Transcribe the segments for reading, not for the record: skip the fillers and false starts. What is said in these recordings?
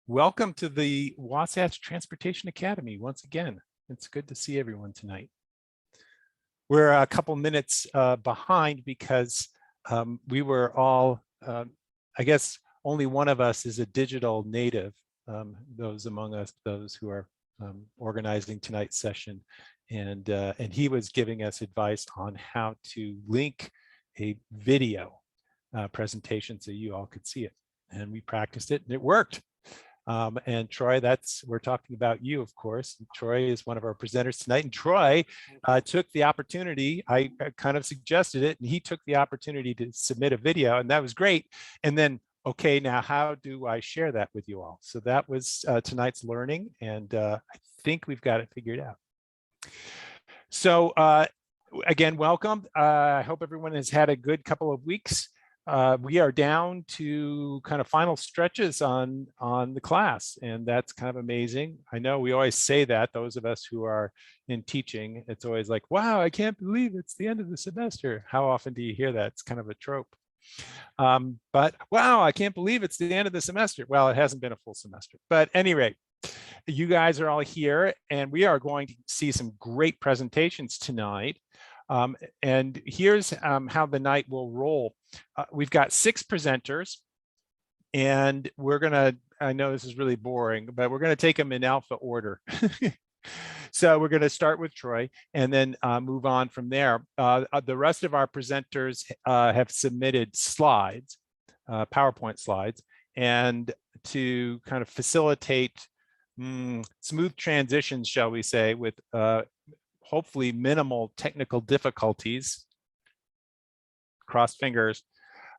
Welcome to the Wasatch Transportation Academy once again. It's good to see everyone tonight. We're a couple minutes behind because we were all, I guess only one of us is a digital native, those among us, those who are organizing tonight's session. And he was giving us advice on how to link a video presentation so you all could see it. And we practiced it and it worked. And Troy, we're talking about you, of course. Troy is one of our presenters tonight. And Troy took the opportunity, I kind of suggested it, and he took the opportunity to submit a video, and that was great. And then, okay, now how do I share that with you all? So that was tonight's learning, and I think we've got it figured out. So again, welcome. I hope everyone has had a good couple of weeks. We are down to kind of final stretches on the class, and that's kind of amazing. I know we always say that, those of us who are in teaching, it's always like, wow, I can't believe it's the end of the semester. How often do you hear that? It's kind of a trope. But wow, I can't believe it's the end of the semester. Well, it hasn't been a full semester, but at any rate, you guys are all here, and we are going to see some great presentations tonight. And here's how the night will roll. We've got 6 presenters, and we're gonna, I know this is really boring, but we're gonna take them in alpha order. So we're gonna start with Troy and then move on from there. The rest of our presenters have submitted slides, PowerPoint slides, and to kind of facilitate smooth transitions, shall we say, with hopefully minimal technical difficulties, cross fingers.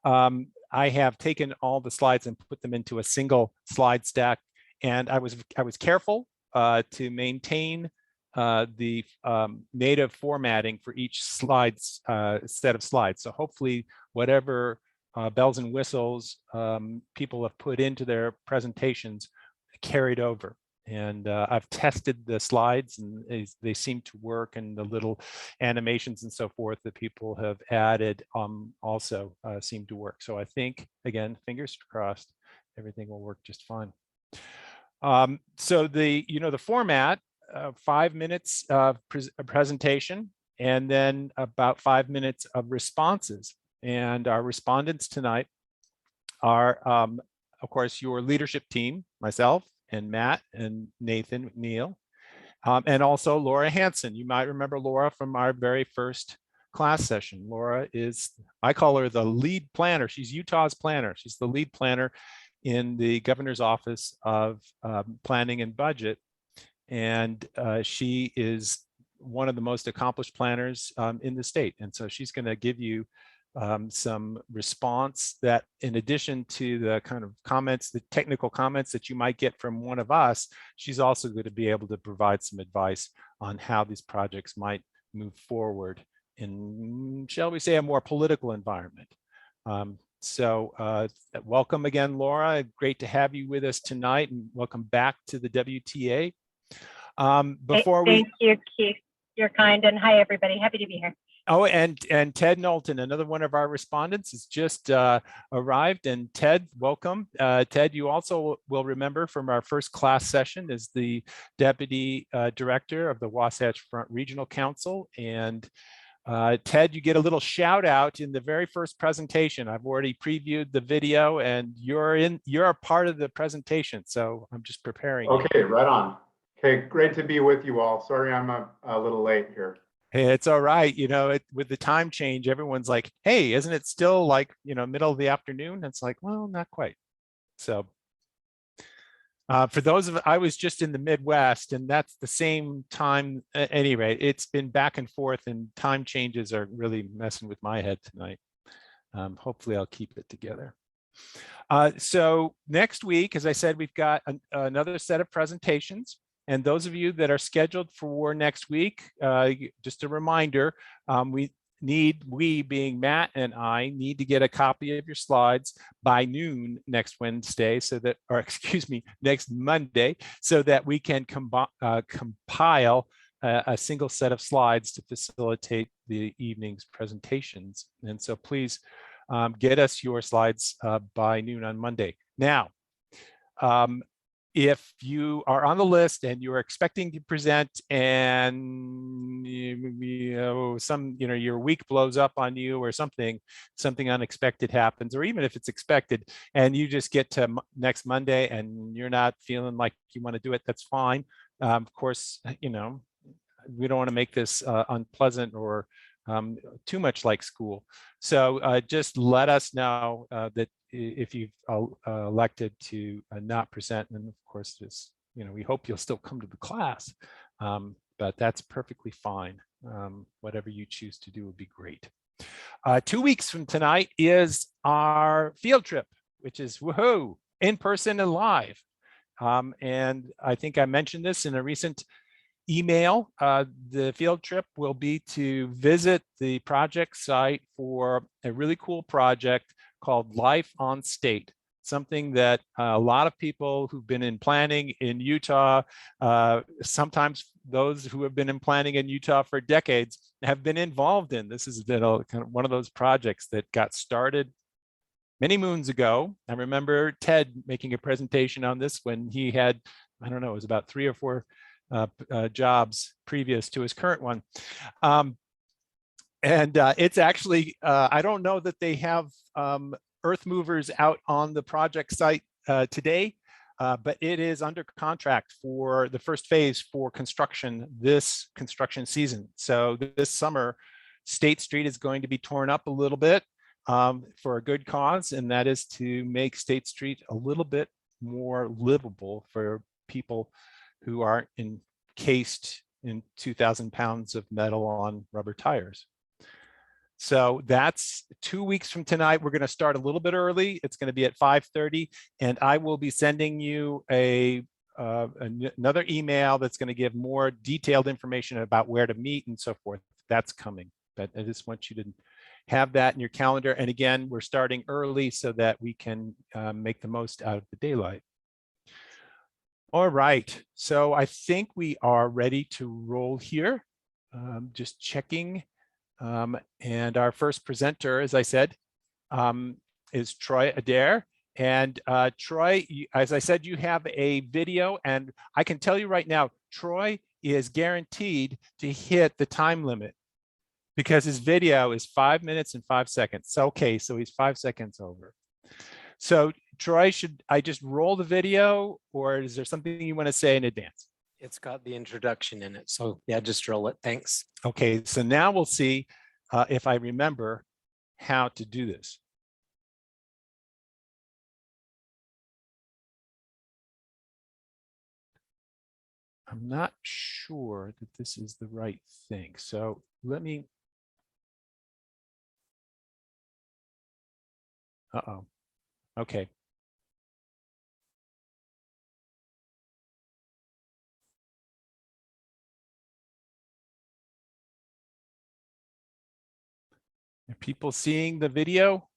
I have taken all the slides and put them into a single slide stack, and I was careful to maintain the native formatting for each slides set of slides. So hopefully whatever bells and whistles people have put into their presentations carried over. And I've tested the slides, and they seem to work, and the little animations and so forth that people have added also seem to work. So I think, again, fingers crossed, everything will work just fine. So the format, 5 minutes of presentation, and then about 5 minutes of responses. And our respondents tonight are, of course, your leadership team, myself, and Matt and Nathan McNeil, and also Laura Hansen. You might remember Laura from our very first class session. Laura is, I call her the lead planner. She's Utah's planner. She's the lead planner in the governor's office of planning and budget. And she is one of the most accomplished planners in the state. And so she's going to give you some response that, in addition to the kind of comments, the technical comments that you might get from one of us, she's also going to be able to provide some advice on how these projects might move forward in, shall we say, a more political environment. So welcome again, Laura. Great to have you with us tonight, and welcome back to the WTA. Thank you, Keith. You're kind, and hi, everybody. Happy to be here. Oh, and Ted Knowlton, another one of our respondents, has just arrived. And Ted, welcome. Ted, you also will remember from our first class session as the Deputy Director of the Wasatch Front Regional Council. And Ted, you get a little shout out in the very first presentation. I've already previewed the video, and you're a part of the presentation. So I'm just preparing. Okay, right on. Okay, great to be with you all. Sorry I'm a little late here. Hey, it's all right. With the time change, everyone's like, hey, isn't it still like, middle of the afternoon? It's like, well, not quite. So for those of, I was just in the Midwest, and that's the same time. At any rate, it's been back and forth, and time changes are really messing with my head tonight. Hopefully I'll keep it together. So next week, as I said, we've got another set of presentations. And those of you that are scheduled for next week, just a reminder, we being Matt and I, need to get a copy of your slides by noon next Wednesday, next Monday, so that we can compile a single set of slides to facilitate the evening's presentations. And so please get us your slides by noon on Monday. Now, if you are on the list and you are expecting to present and your week blows up on you or something unexpected happens, or even if it's expected and you just get to next Monday and you're not feeling like you want to do it, that's fine. Of course, we don't want to make this unpleasant or too much like school. So just let us know that if you've elected to not present, and of course, just, we hope you'll still come to the class, but that's perfectly fine. Whatever you choose to do would be great. 2 weeks from tonight is our field trip, which is woohoo, in person and live. And I think I mentioned this in a recent email. The field trip will be to visit the project site for a really cool project called Life on State, something that a lot of people who've been in planning in Utah, sometimes those who have been in planning in Utah for decades, have been involved in. This has been kind of one of those projects that got started many moons ago. I remember Ted making a presentation on this when he had, I don't know, it was about 3 or 4 jobs previous to his current one. It's actually, I don't know that they have earth movers out on the project site today, but it is under contract for the first phase for construction this construction season. So this summer, State Street is going to be torn up a little bit for a good cause, and that is to make State Street a little bit more livable for people who aren't encased in 2,000 pounds of metal on rubber tires. So that's 2 weeks from tonight. We're going to start a little bit early. It's going to be at 5:30, and I will be sending you another email that's going to give more detailed information about where to meet and so forth. That's coming, but I just want you to have that in your calendar. And again, we're starting early so that we can make the most out of the daylight. All right, so I think we are ready to roll here. Just checking. And our first presenter, as I said, is Troy Adair. And Troy, as I said, you have a video, and I can tell you right now, Troy is guaranteed to hit the time limit because his video is 5 minutes and 5 seconds. Okay, so he's 5 seconds over. So Troy, should I just roll the video, or is there something you want to say in advance? It's got the introduction in it, so yeah, just roll it. Thanks. Okay, so now we'll see if I remember how to do this. I'm not sure that this is the right thing, so let me. Uh-oh. Okay. Are people seeing the video,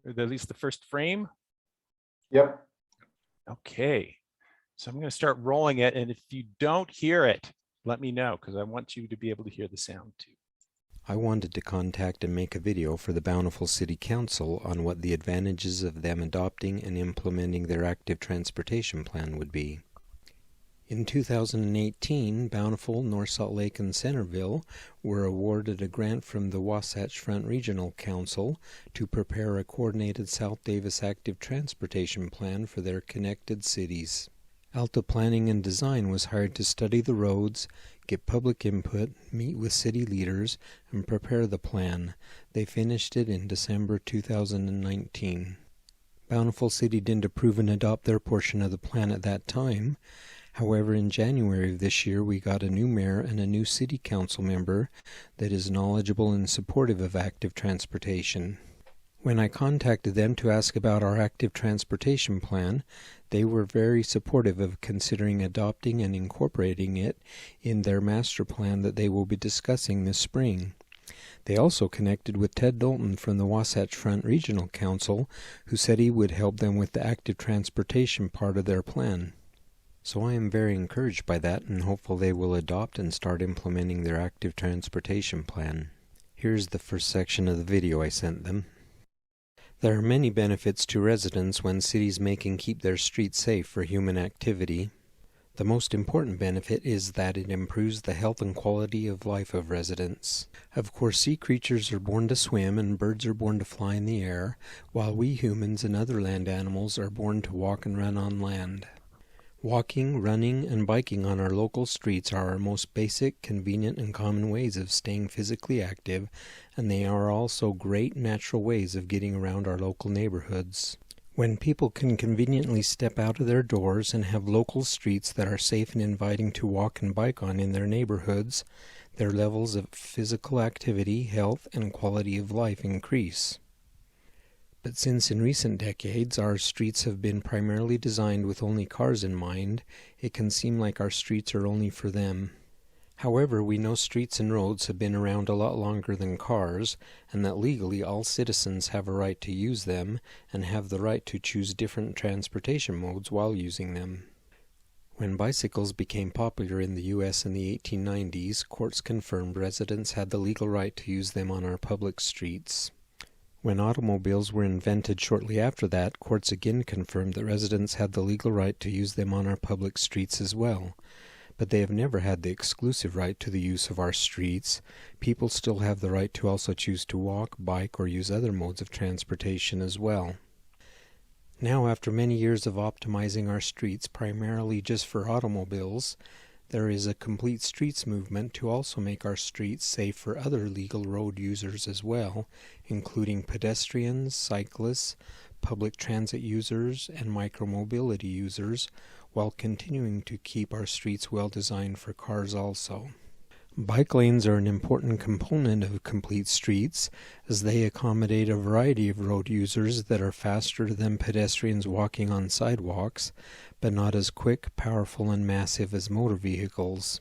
or at least the first frame? Yep. Okay, so I'm going to start rolling it, and if you don't hear it, let me know, because I want you to be able to hear the sound too. I wanted to contact and make a video for the Bountiful City Council on what the advantages of them adopting and implementing their active transportation plan would be. In 2018, Bountiful, North Salt Lake, and Centerville were awarded a grant from the Wasatch Front Regional Council to prepare a coordinated South Davis active transportation plan for their connected cities. Alta Planning and Design was hired to study the roads, get public input, meet with city leaders, and prepare the plan. They finished it in December 2019. Bountiful City didn't approve and adopt their portion of the plan at that time. However, in January of this year, we got a new mayor and a new city council member that is knowledgeable and supportive of active transportation. When I contacted them to ask about our active transportation plan, they were very supportive of considering adopting and incorporating it in their master plan that they will be discussing this spring. They also connected with Ted Dalton from the Wasatch Front Regional Council, who said he would help them with the active transportation part of their plan. So I am very encouraged by that and hopeful they will adopt and start implementing their active transportation plan. Here's the first section of the video I sent them. There are many benefits to residents when cities make and keep their streets safe for human activity. The most important benefit is that it improves the health and quality of life of residents. Of course, sea creatures are born to swim and birds are born to fly in the air, while we humans and other land animals are born to walk and run on land. Walking, running, and biking on our local streets are our most basic, convenient, and common ways of staying physically active, and they are also great natural ways of getting around our local neighborhoods. When people can conveniently step out of their doors and have local streets that are safe and inviting to walk and bike on in their neighborhoods, their levels of physical activity, health, and quality of life increase. But since in recent decades our streets have been primarily designed with only cars in mind, it can seem like our streets are only for them. However, we know streets and roads have been around a lot longer than cars, and that legally all citizens have a right to use them and have the right to choose different transportation modes while using them. When bicycles became popular in the U.S. in the 1890s, courts confirmed residents had the legal right to use them on our public streets. When automobiles were invented shortly after that, courts again confirmed that residents had the legal right to use them on our public streets as well. But they have never had the exclusive right to the use of our streets. People still have the right to also choose to walk, bike, or use other modes of transportation as well. Now, after many years of optimizing our streets primarily just for automobiles, there is a complete streets movement to also make our streets safe for other legal road users as well, including pedestrians, cyclists, public transit users, and micromobility users, while continuing to keep our streets well designed for cars also. Bike lanes are an important component of complete streets, as they accommodate a variety of road users that are faster than pedestrians walking on sidewalks, but not as quick, powerful, and massive as motor vehicles.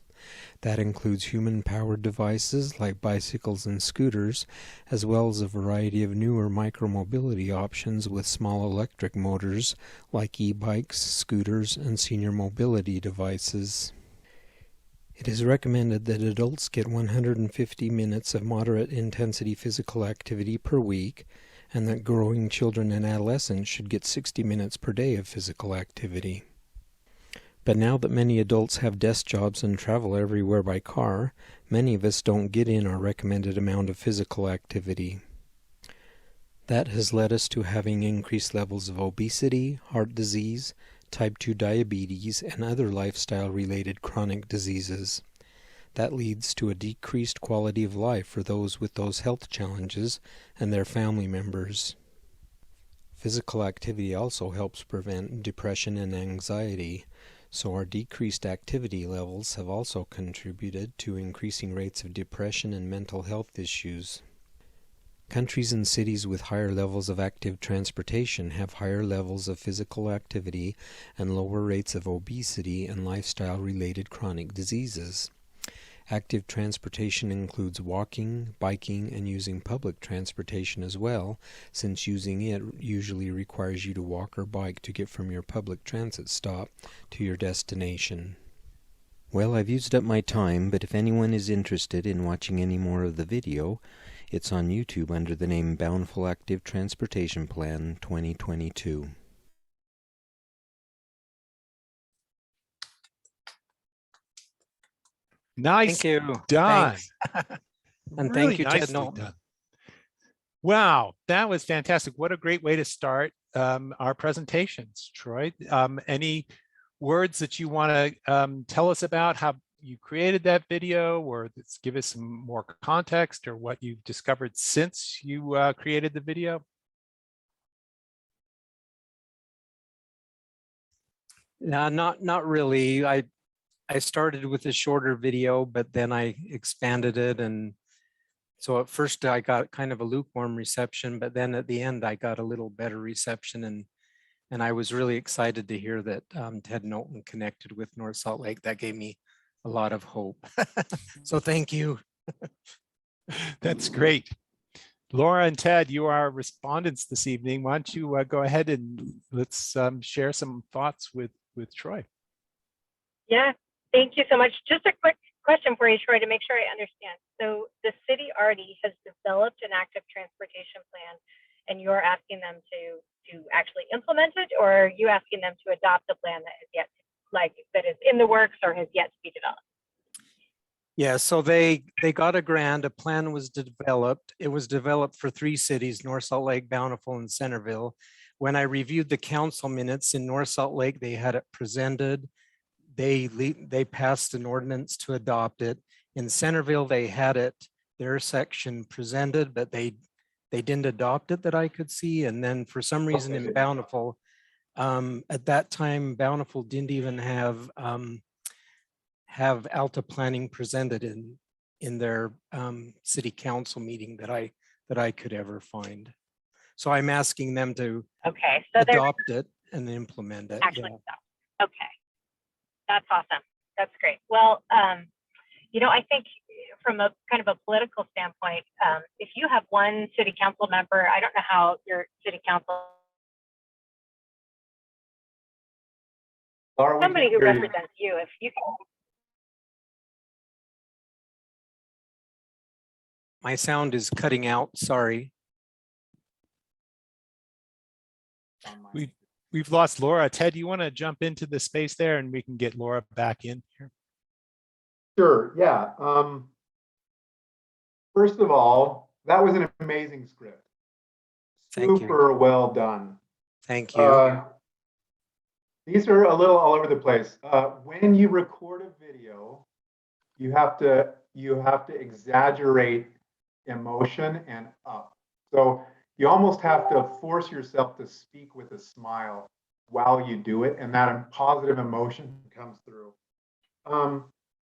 That includes human-powered devices like bicycles and scooters, as well as a variety of newer micromobility options with small electric motors like e-bikes, scooters, and senior mobility devices. It is recommended that adults get 150 minutes of moderate-intensity physical activity per week, and that growing children and adolescents should get 60 minutes per day of physical activity. But now that many adults have desk jobs and travel everywhere by car, many of us don't get in our recommended amount of physical activity. That has led us to having increased levels of obesity, heart disease, type 2 diabetes, and other lifestyle-related chronic diseases. That leads to a decreased quality of life for those with those health challenges and their family members. Physical activity also helps prevent depression and anxiety, so our decreased activity levels have also contributed to increasing rates of depression and mental health issues. Countries and cities with higher levels of active transportation have higher levels of physical activity and lower rates of obesity and lifestyle-related chronic diseases. Active transportation includes walking, biking, and using public transportation as well, since using it usually requires you to walk or bike to get from your public transit stop to your destination. Well, I've used up my time, but if anyone is interested in watching any more of the video, it's on YouTube under the name Bountiful Active Transportation Plan 2022. Nice Thank you. done. Thanks. And Really thank you, nicely Ted Knowlton. done. Wow, that was fantastic. What a great way to start our presentations, Troy. Any words that you want to tell us about how you created that video, or give us some more context, or what you've discovered since you created the video? Not really. I started with a shorter video, but then I expanded it, and so at first I got kind of a lukewarm reception, but then at the end I got a little better reception, and I was really excited to hear that Ted Knowlton connected with North Salt Lake. That gave me a lot of hope. So thank you. That's great. Laura and Ted, you are respondents this evening. Why don't you go ahead and let's share some thoughts with Troy. Yeah, thank you so much. Just a quick question for you, Troy, to make sure I understand. So the city already has developed an active transportation plan and you're asking them to actually implement it, or are you asking them to adopt a plan that is yet, that is in the works or has yet to be developed? Yeah, so they got a grant, a plan was developed. It was developed for 3 cities, North Salt Lake, Bountiful, and Centerville. When I reviewed the council minutes in North Salt Lake, they had it presented. They passed an ordinance to adopt it. In Centerville, they had it, their section presented, but they didn't adopt it that I could see. And then for some reason in Bountiful, at that time, Bountiful didn't even have Alta planning presented in their city council meeting that I could ever find. So I'm asking them to Okay, so they're adopt it and implement it. actually Yeah. so. Okay, that's awesome. That's great. Well, I think from a kind of a political standpoint, if you have one city council member, I don't know how your city council, Laura, we somebody can't who hear you. represents you, if you can. My sound is cutting out, sorry. We've lost Laura. Ted, you want to jump into the space there and we can get Laura back in here? Sure, yeah. First of all, that was an amazing script. Thank you. Super well done. Thank you. These are a little all over the place. When you record a video, you have to exaggerate emotion and up. So you almost have to force yourself to speak with a smile while you do it, and that positive emotion comes through.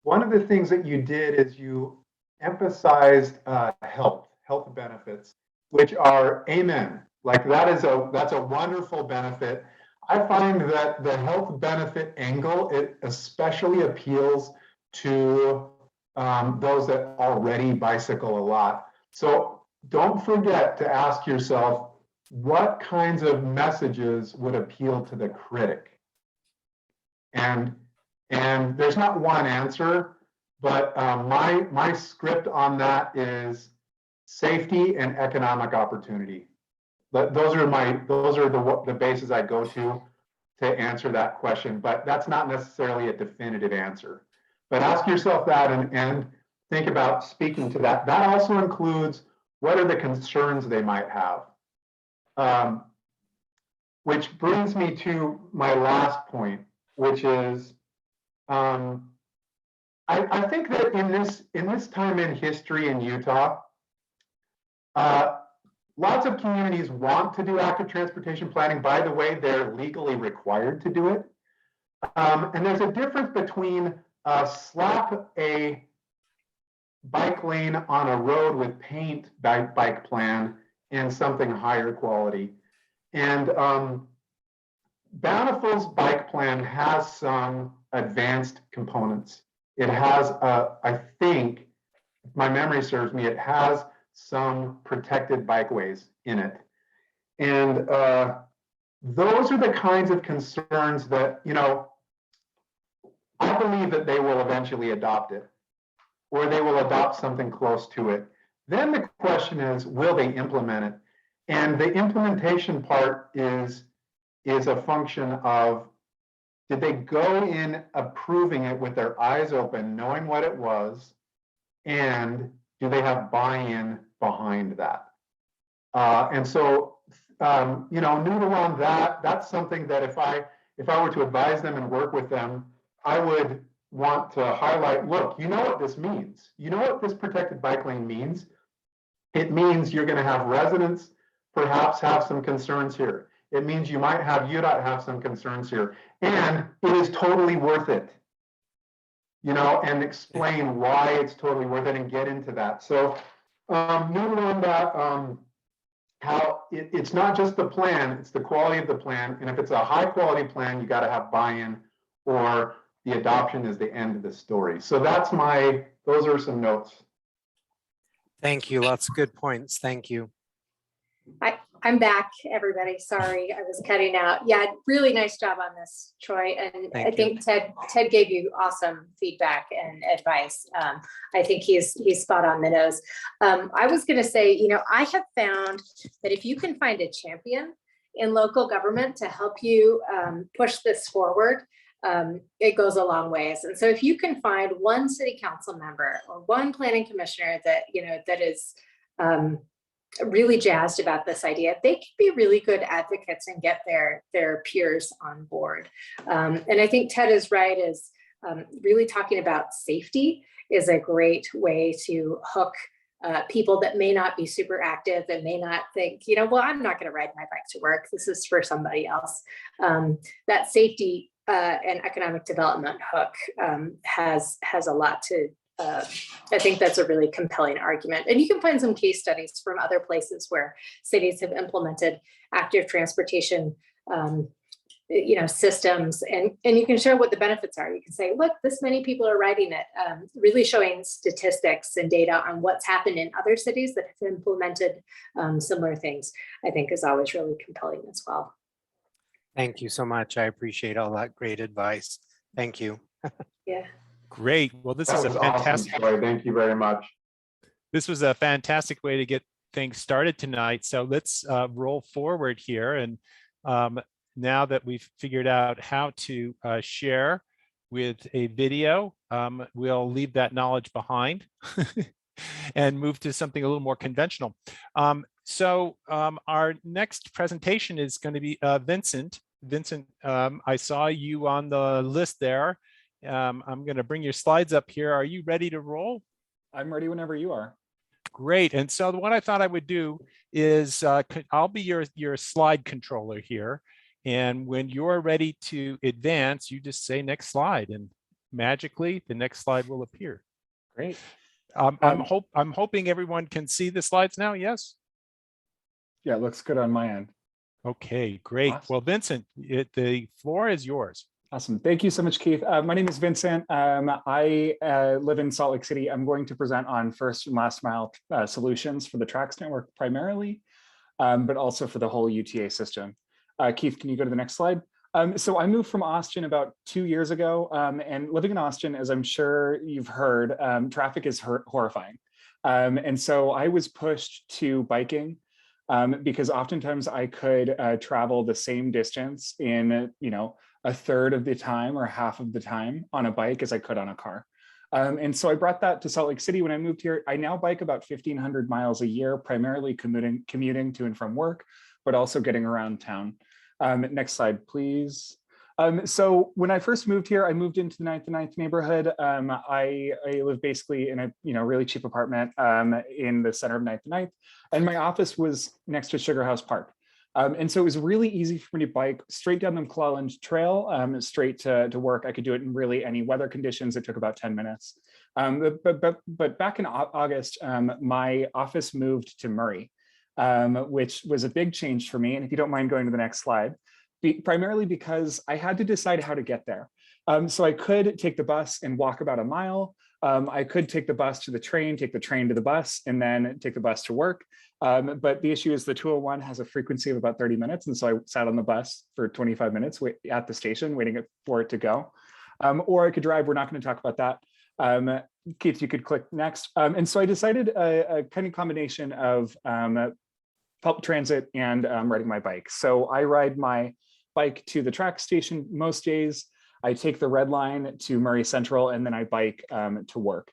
One of the things that you did is you emphasized health benefits, which are amen. Like that's a wonderful benefit. I find that the health benefit angle, it especially appeals to those that already bicycle a lot. So don't forget to ask yourself, what kinds of messages would appeal to the critic? And there's not one answer, but my script on that is safety and economic opportunity. But those are the bases I go to answer that question, but that's not necessarily a definitive answer. But ask yourself that and think about speaking to that. That also includes what are the concerns they might have. Which brings me to my last point, which is I think that in this time in history in Utah, lots of communities want to do active transportation planning. By the way, they're legally required to do it. And there's a difference between slap a bike lane on a road with paint bike plan and something higher quality. And Bountiful's bike plan has some advanced components. It has, I think, if my memory serves me, it has some protected bikeways in it. And those are the kinds of concerns that, I believe that they will eventually adopt it, or they will adopt something close to it. Then the question is, will they implement it? And the implementation part is a function of, did they go in approving it with their eyes open, knowing what it was, and do they have buy-in behind that? And so, noodle on that. That's something that if I were to advise them and work with them, I would want to highlight, look, you know what this means. You know what this protected bike lane means? It means you're going to have residents perhaps have some concerns here. It means you might have UDOT have some concerns here. And it is totally worth it. And explain why it's totally worth it and get into that. So noodle on that, how it's not just the plan, it's the quality of the plan. And if it's a high quality plan, you got to have buy-in, or the adoption is the end of the story. So those are some notes. Thank you. Lots of good points. Thank you. I'm back, everybody. Sorry, I was cutting out. Yeah, really nice job on this, Troy. And Thank I you. think Ted gave you awesome feedback and advice. I think he's spot on the nose. I was going to say, I have found that if you can find a champion in local government to help you push this forward, it goes a long ways. And so if you can find one city council member or one planning commissioner that, that is really jazzed about this idea, they can be really good advocates and get their peers on board. And I think Ted is right, is really talking about safety is a great way to hook people that may not be super active and may not think, well, I'm not going to ride my bike to work. This is for somebody else. That safety and economic development hook has a lot to I think that's a really compelling argument. And you can find some case studies from other places where cities have implemented active transportation systems, and you can show what the benefits are. You can say, look, this many people are riding it, really showing statistics and data on what's happened in other cities that have implemented similar things, I think is always really compelling as well. Thank you so much. I appreciate all that great advice. Thank you. Yeah. Great. Well, this That is a was awesome, fantastic. Troy. Thank you very much. This was a fantastic way to get things started tonight. So let's roll forward here. And now that we've figured out how to share with a video, we'll leave that knowledge behind and move to something a little more conventional. So our next presentation is going to be Vincent. Vincent, I saw you on the list there. I'm going to bring your slides up here. Are you ready to roll? I'm ready whenever you are. Great. And so what I thought I would do is I'll be your slide controller here. And when you're ready to advance, you just say next slide, and magically the next slide will appear. Great. I'm hoping everyone can see the slides now. Yes. Yeah, it looks good on my end. Okay, great. Awesome. Well, Vincent, the floor is yours. Awesome. Thank you so much, Keith. My name is Vincent. I live in Salt Lake City. I'm going to present on first and last mile solutions for the TRAX network primarily, but also for the whole UTA system. Keith, can you go to the next slide? So I moved from Austin about 2 years ago, and living in Austin, as I'm sure you've heard, traffic is horrifying. And so I was pushed to biking because oftentimes I could travel the same distance in, a third of the time or half of the time on a bike as I could on a car. And so I brought that to Salt Lake City when I moved here. I now bike about 1,500 miles a year, primarily commuting to and from work, but also getting around town. Next slide, please. So when I first moved here, I moved into the 9th neighborhood. I live basically in a really cheap apartment in the center of 9th, and my office was next to Sugar House Park. And so it was really easy for me to bike straight down the McClelland Trail, straight to work. I could do it in really any weather conditions. It took about 10 minutes. But back in August, my office moved to Murray, which was a big change for me. And if you don't mind going to the next slide, primarily because I had to decide how to get there. So I could take the bus and walk about a mile. I could take the bus to the train, take the train to the bus, and then take the bus to work. But the issue is the 201 has a frequency of about 30 minutes. And so I sat on the bus for 25 minutes at the station waiting for it to go. Or I could drive. We're not going to talk about that. Keith, you could click next. And so I decided a kind of combination of public transit and riding my bike. So I ride my bike to the TRAX station most days. I take the red line to Murray Central, and then I bike to work.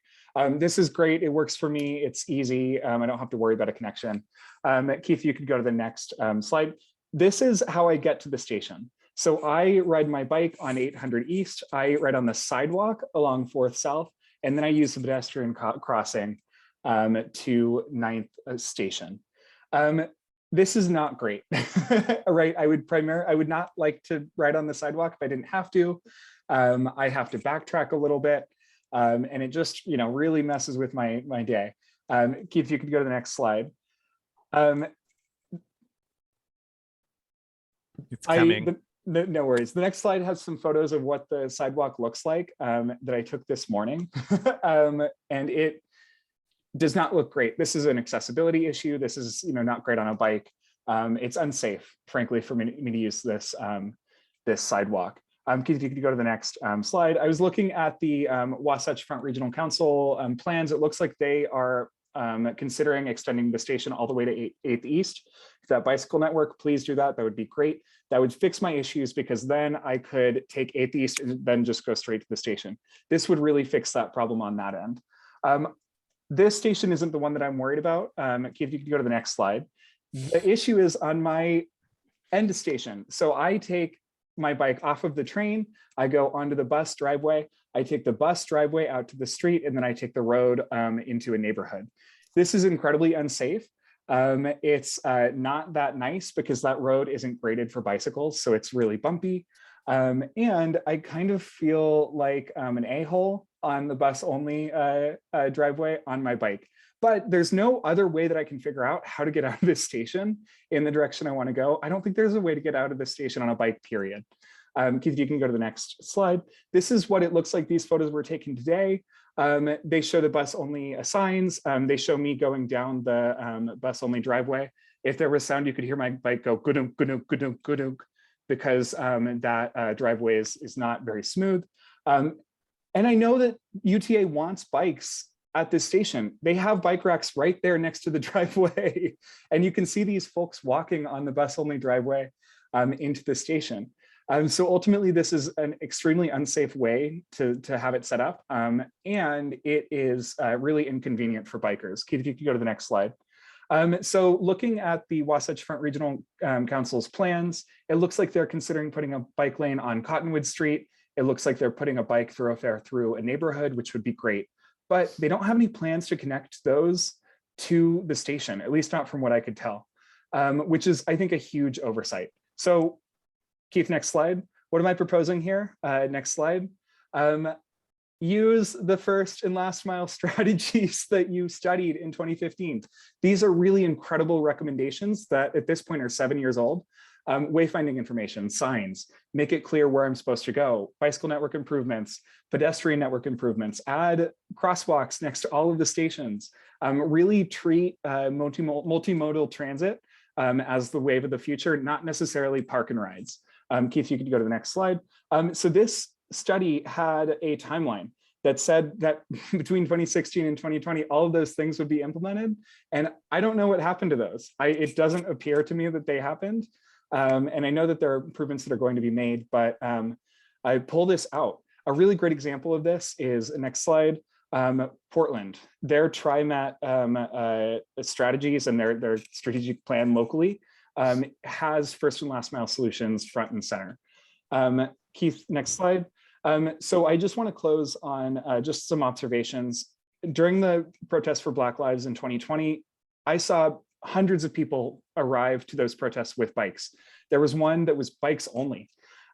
This is great. It works for me. It's easy. I don't have to worry about a connection. Keith, you could go to the next slide. This is how I get to the station. So I ride my bike on 800 East. I ride on the sidewalk along 4th South, and then I use the pedestrian crossing to 9th Station. This is not great, right? I would not like to ride on the sidewalk if I didn't have to. I have to backtrack a little bit, and it just, really messes with my day. Keith, you could go to the next slide. It's coming. No worries. The next slide has some photos of what the sidewalk looks like that I took this morning, and it does not look great. This is an accessibility issue. This is, not great on a bike. It's unsafe, frankly, for me to use this, this sidewalk. Keith, if you could go to the next slide. I was looking at the Wasatch Front Regional Council plans. It looks like they are considering extending the station all the way to 8th East. If that bicycle network, please do that. That would be great. That would fix my issues because then I could take 8th East and then just go straight to the station. This would really fix that problem on that end. This station isn't the one that I'm worried about. Keith, if you could go to the next slide. The issue is on my end station. So I take my bike off of the train, I go onto the bus driveway, I take the bus driveway out to the street, and then I take the road into a neighborhood. This is incredibly unsafe. It's not that nice because that road isn't graded for bicycles, so it's really bumpy. And I kind of feel like an a-hole on the bus only driveway on my bike. But there's no other way that I can figure out how to get out of this station in the direction I want to go. I don't think there's a way to get out of this station on a bike, period. Keith, you can go to the next slide. This is what it looks like. These photos were taken today. They show the bus only signs. They show me going down the bus only driveway. If there was sound, you could hear my bike go gudunk, gudunk, gudunk, gudunk, because that driveway is not very smooth. And I know that UTA wants bikes at this station. They have bike racks right there next to the driveway. And you can see these folks walking on the bus only driveway into the station. So ultimately, this is an extremely unsafe way to have it set up. And it is really inconvenient for bikers. Keith, if you could go to the next slide. So looking at the Wasatch Front Regional Council's plans, it looks like they're considering putting a bike lane on Cottonwood Street. It looks like they're putting a bike thoroughfare through a neighborhood, which would be great. But they don't have any plans to connect those to the station, at least not from what I could tell, which is, I think, a huge oversight. So Keith, next slide. What am I proposing here? Next slide. Use the first and last mile strategies that you studied in 2015. These are really incredible recommendations that at this point are 7 years old. Wayfinding information, signs, make it clear where I'm supposed to go, bicycle network improvements, pedestrian network improvements, add crosswalks next to all of the stations, really treat multimodal transit as the wave of the future, not necessarily park and rides. Keith, you could go to the next slide. So this study had a timeline that said that between 2016 and 2020, all of those things would be implemented. And I don't know what happened to those. It doesn't appear to me that they happened. And I know that there are improvements that are going to be made, but I pull this out. A really great example of this is, next slide, Portland. Their TriMet strategies and their strategic plan locally has first and last mile solutions front and center. Keith, next slide. So I just want to close on just some observations. During the protests for Black Lives in 2020, I saw hundreds of people arrive to those protests with bikes. There was one that was bikes only.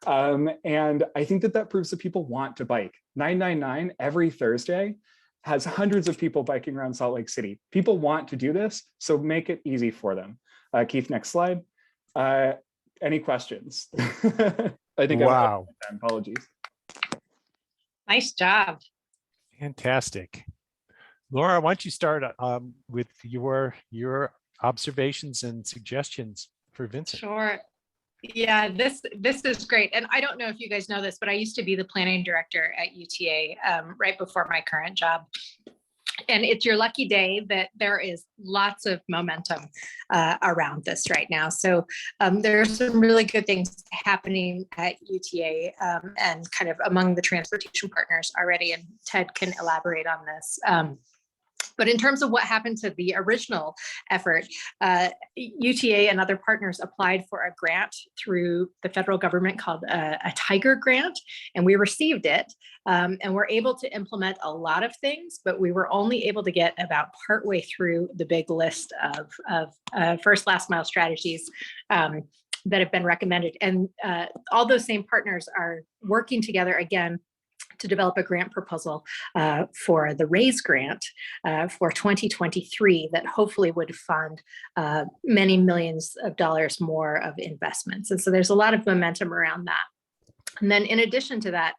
And I think that proves that people want to bike. 999 every Thursday has hundreds of people biking around Salt Lake City. People want to do this, so make it easy for them. Keith, next slide. Any questions? I think wow. Apologies. Nice job. Fantastic. Laura, why don't you start with your observations and suggestions for Vincent? Sure. Yeah, this is great. And I don't know if you guys know this, but I used to be the planning director at UTA right before my current job. And it's your lucky day that there is lots of momentum around this right now. So there's some really good things happening at UTA and kind of among the transportation partners already. And Ted can elaborate on this. But in terms of what happened to the original effort, UTA and other partners applied for a grant through the federal government called a Tiger Grant, and we received it. And we're able to implement a lot of things, but we were only able to get about partway through the big list of first last mile strategies that have been recommended. And all those same partners are working together again to develop a grant proposal for the RAISE grant for 2023 that hopefully would fund many millions of dollars more of investments. And so there's a lot of momentum around that. And then in addition to that,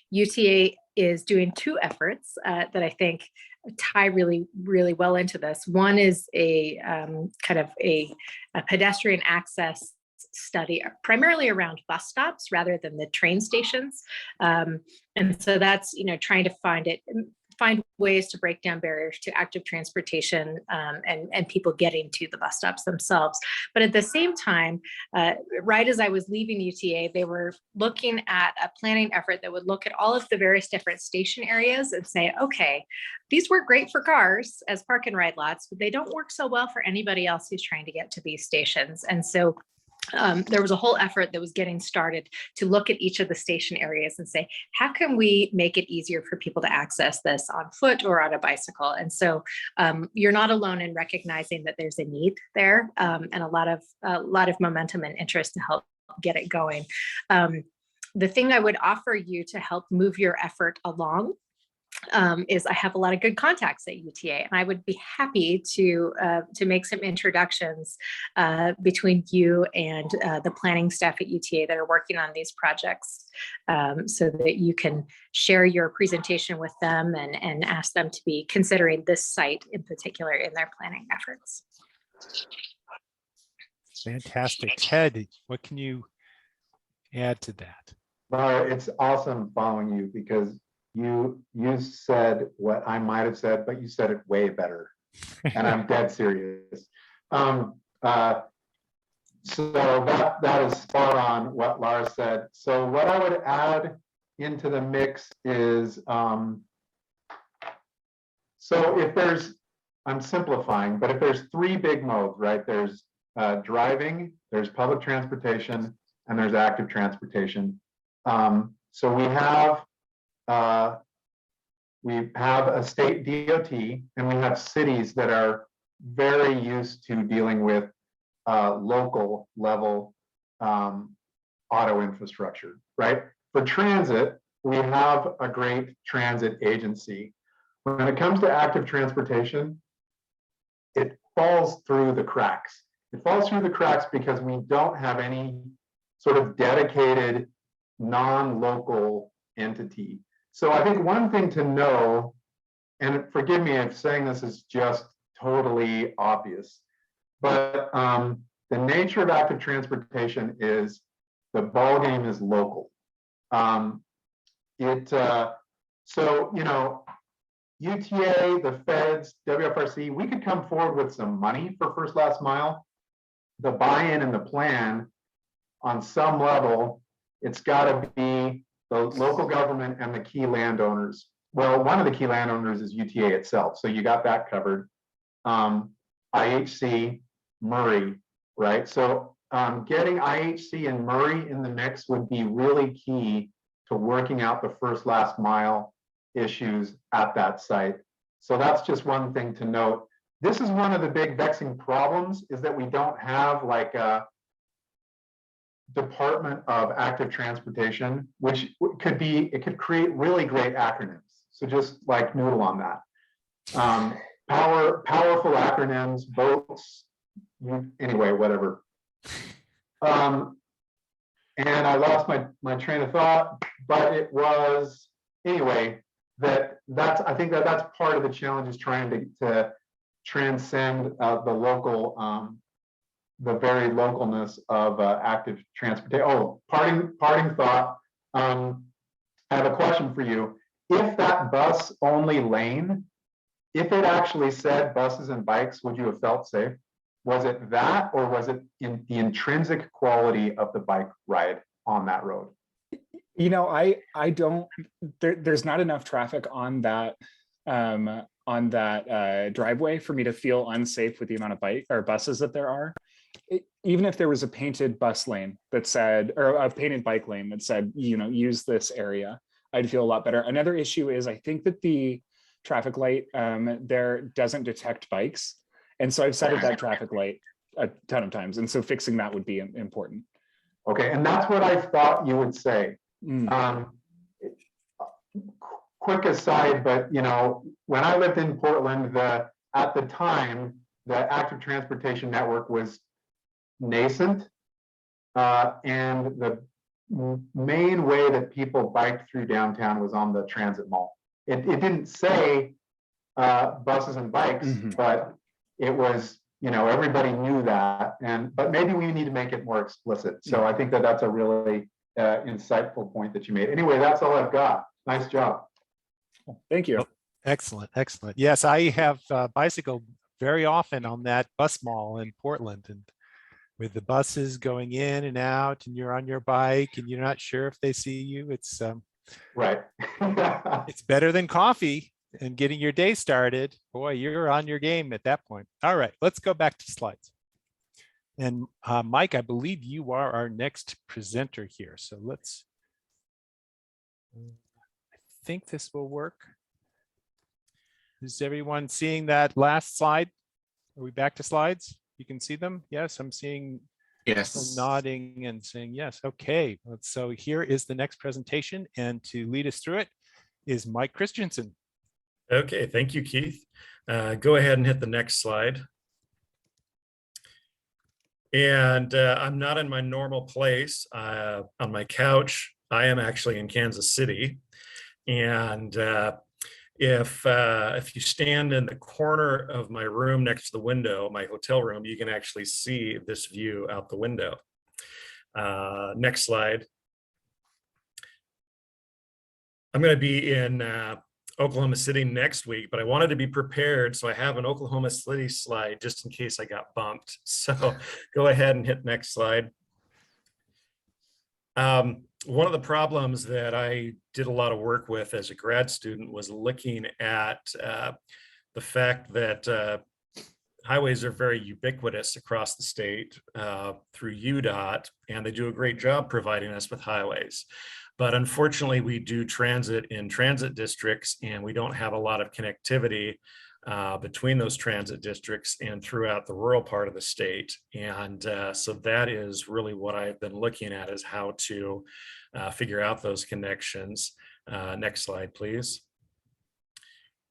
UTA is doing two efforts that I think tie really, really well into this. One is a kind of a pedestrian access study, primarily around bus stops rather than the train stations. And so that's, trying to find ways to break down barriers to active transportation and people getting to the bus stops themselves. But at the same time, right as I was leaving UTA, they were looking at a planning effort that would look at all of the various different station areas and say, okay, these work great for cars as park and ride lots, but they don't work so well for anybody else who's trying to get to these stations. And so there was a whole effort that was getting started to look at each of the station areas and say, how can we make it easier for people to access this on foot or on a bicycle? And so you're not alone in recognizing that there's a need there and a lot of momentum and interest to help get it going. The thing I would offer you to help move your effort along is I have a lot of good contacts at UTA, and I would be happy to make some introductions between you and the planning staff at UTA that are working on these projects, so that you can share your presentation with them and ask them to be considering this site in particular in their planning efforts. Fantastic. Ted, what can you add to that? Laura, it's awesome following you because you said what I might have said, but you said it way better. And I'm dead serious. So that is spot on what Laura said. So what I would add into the mix is, so if there's, I'm simplifying, but if there's three big modes, right? There's driving, there's public transportation, and there's active transportation. So we have a state DOT, and we have cities that are very used to dealing with local level auto infrastructure, right? For transit, we have a great transit agency. When it comes to active transportation, it falls through the cracks. It falls through the cracks because we don't have any sort of dedicated non-local entity. So I think one thing to know, and forgive me if saying this is just totally obvious, but the nature of active transportation is the ball game is local. So, you know, UTA, the feds, WFRC, we could come forward with some money for first last mile. The buy-in and the plan on some level, it's got to be the local government and the key landowners. Well, one of the key landowners is UTA itself, so you got that covered. IHC, Murray, right? So getting IHC and Murray in the mix would be really key to working out the first last mile issues at that site. So that's just one thing to note. This is one of the big vexing problems, is that we don't have like a Department of Active Transportation, which could be, it could create really great acronyms. So just like noodle on that. Powerful acronyms, boats, anyway, whatever. And I lost my train of thought, but it was, anyway, I think that's part of the challenge, is trying to transcend the local, the very localness of active transportation. Oh, parting thought. I have a question for you. If that bus only lane, if it actually said buses and bikes, would you have felt safe? Was it that, or was it in the intrinsic quality of the bike ride on that road? You know, I don't, there's not enough traffic on that driveway for me to feel unsafe with the amount of bike or buses that there are. Even if there was a painted bus lane that said, or a painted bike lane that said, you know, use this area, I'd feel a lot better. Another issue is I think that the traffic light there doesn't detect bikes. And so I've set at that traffic light a ton of times. And so fixing that would be important. Okay, and that's what I thought you would say. Quick aside, but you know, when I lived in Portland, at the time, the active transportation network was nascent, and main way that people biked through downtown was on the transit mall. It didn't say buses and bikes, Mhm. but it was, everybody knew that. But maybe we need to make it more explicit. So I think that that's a really insightful point that you made. Anyway, that's all I've got. Nice job. Thank you. Oh, excellent, excellent. Yes, I have bicycled very often on that bus mall in Portland, and with the buses going in and out, and you're on your bike, and you're not sure if they see you. It's Right. it's better than coffee and getting your day started. Boy, you're on your game at that point. All right, let's go back to slides. And Mike, I believe you are our next presenter here. So let's, I think this will work. Is everyone seeing that last slide? Are we back to slides? You can see them? Yes, I'm seeing people nodding and saying yes. Okay, so here is the next presentation, and to lead us through it is Mike Christensen. Okay, thank you, Keith. Go ahead and hit the next slide. And I'm not in my normal place on my couch. I am actually in Kansas City. And if you stand in the corner of my room next to the window, my hotel room, you can actually see this view out the window. Next slide. I'm going to be in Oklahoma City next week, but I wanted to be prepared, so I have an Oklahoma City slide just in case I got bumped. So go ahead and hit next slide. One of the problems that I did a lot of work with as a grad student was looking at the fact that highways are very ubiquitous across the state through UDOT, and they do a great job providing us with highways. But unfortunately, we do transit in transit districts, and we don't have a lot of connectivity between those transit districts and throughout the rural part of the state. And so that is really what I've been looking at, is how to figure out those connections. Next slide, please.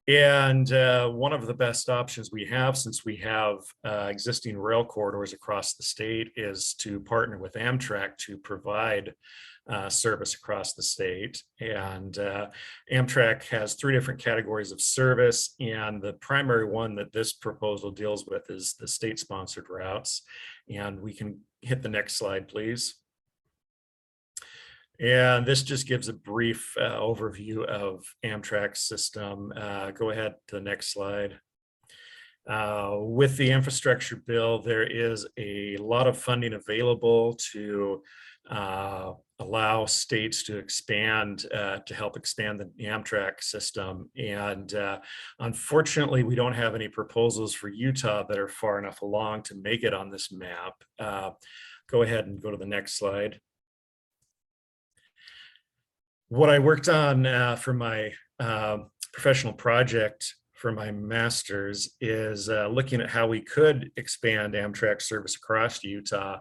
And one of the best options we have, since we have existing rail corridors across the state, is to partner with Amtrak to provide service across the state. And Amtrak has 3 different categories of service, and the primary one that this proposal deals with is the state-sponsored routes. And we can hit the next slide, please. And this just gives a brief overview of Amtrak's system. Go ahead to the next slide. With the infrastructure bill, there is a lot of funding available to allow states to expand, to help expand the Amtrak system. And unfortunately, we don't have any proposals for Utah that are far enough along to make it on this map. Go ahead and go to the next slide. What I worked on for my professional project for my master's is looking at how we could expand Amtrak service across Utah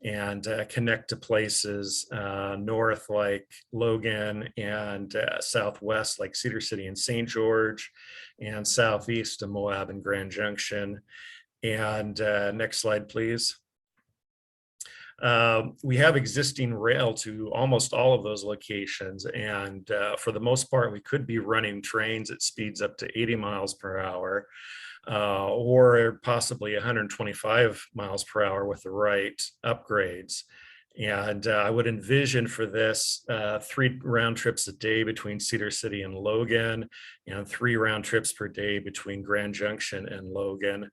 and connect to places north like Logan, and southwest like Cedar City and St. George, and southeast to Moab and Grand Junction. And next slide, please. We have existing rail to almost all of those locations, and for the most part, we could be running trains at speeds up to 80 miles per hour, or possibly 125 miles per hour with the right upgrades. And I would envision for this 3 round trips a day between Cedar City and Logan, and 3 round trips per day between Grand Junction and Logan.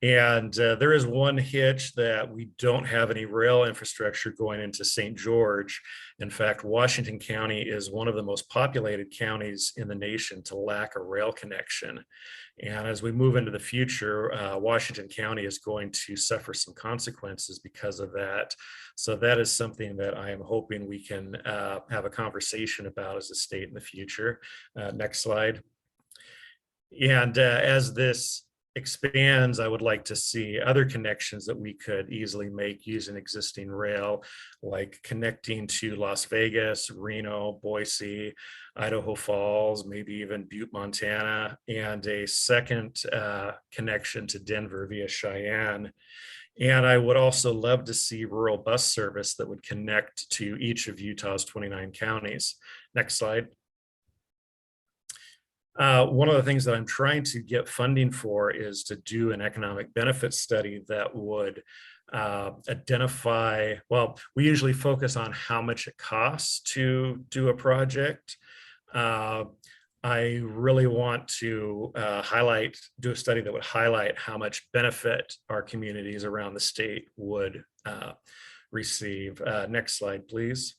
And there is one hitch, that we don't have any rail infrastructure going into St. George. In fact, Washington County is one of the most populated counties in the nation to lack a rail connection. And as we move into the future, Washington County is going to suffer some consequences because of that. So that is something that I am hoping we can have a conversation about as a state in the future. Next slide. And as this expands, I would like to see other connections that we could easily make using existing rail, like connecting to Las Vegas, Reno, Boise, Idaho Falls, maybe even Butte, Montana, and a second connection to Denver via Cheyenne. And I would also love to see rural bus service that would connect to each of Utah's 29 counties. Next slide. One of the things that I'm trying to get funding for is to do an economic benefit study that would identify, well, we usually focus on how much it costs to do a project. I really want to do a study that would highlight how much benefit our communities around the state would receive. Next slide, please.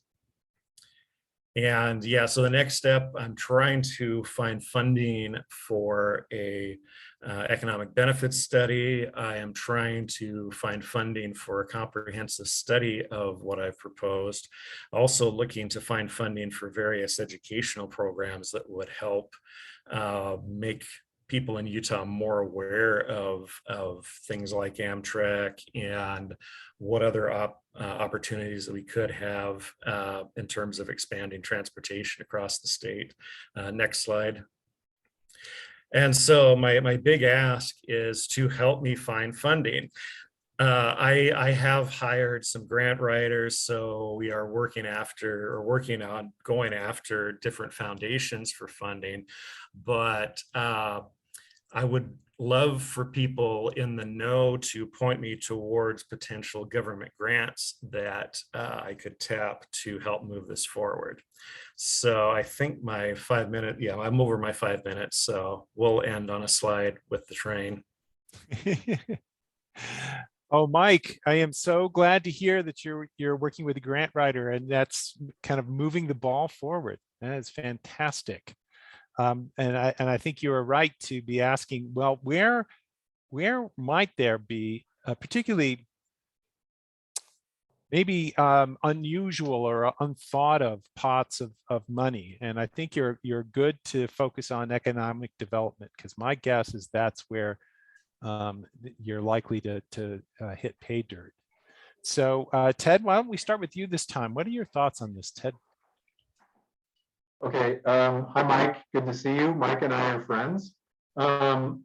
And yeah, so the next step, I'm trying to find funding for a economic benefits study. I am trying to find funding for a comprehensive study of what I've proposed. Also looking to find funding for various educational programs that would help make people in Utah more aware of things like Amtrak and what other opportunities that we could have in terms of expanding transportation across the state. Next slide. And so my big ask is to help me find funding. I have hired some grant writers, so we are working on going after different foundations for funding, but I would love for people in the know to point me towards potential government grants that I could tap to help move this forward. So I think my 5 minute, yeah, I'm over my 5 minutes, so we'll end on a slide with the train. Oh, Mike, I am so glad to hear that you're working with a grant writer, and that's kind of moving the ball forward. That is fantastic. And I think you are right to be asking, well, where might there be particularly maybe unusual or unthought of pots of money? And I think you're good to focus on economic development, because my guess is that's where you're likely to hit pay dirt. So Ted, why don't we start with you this time? What are your thoughts on this, Ted? Okay, hi Mike, good to see you. Mike and I are friends. And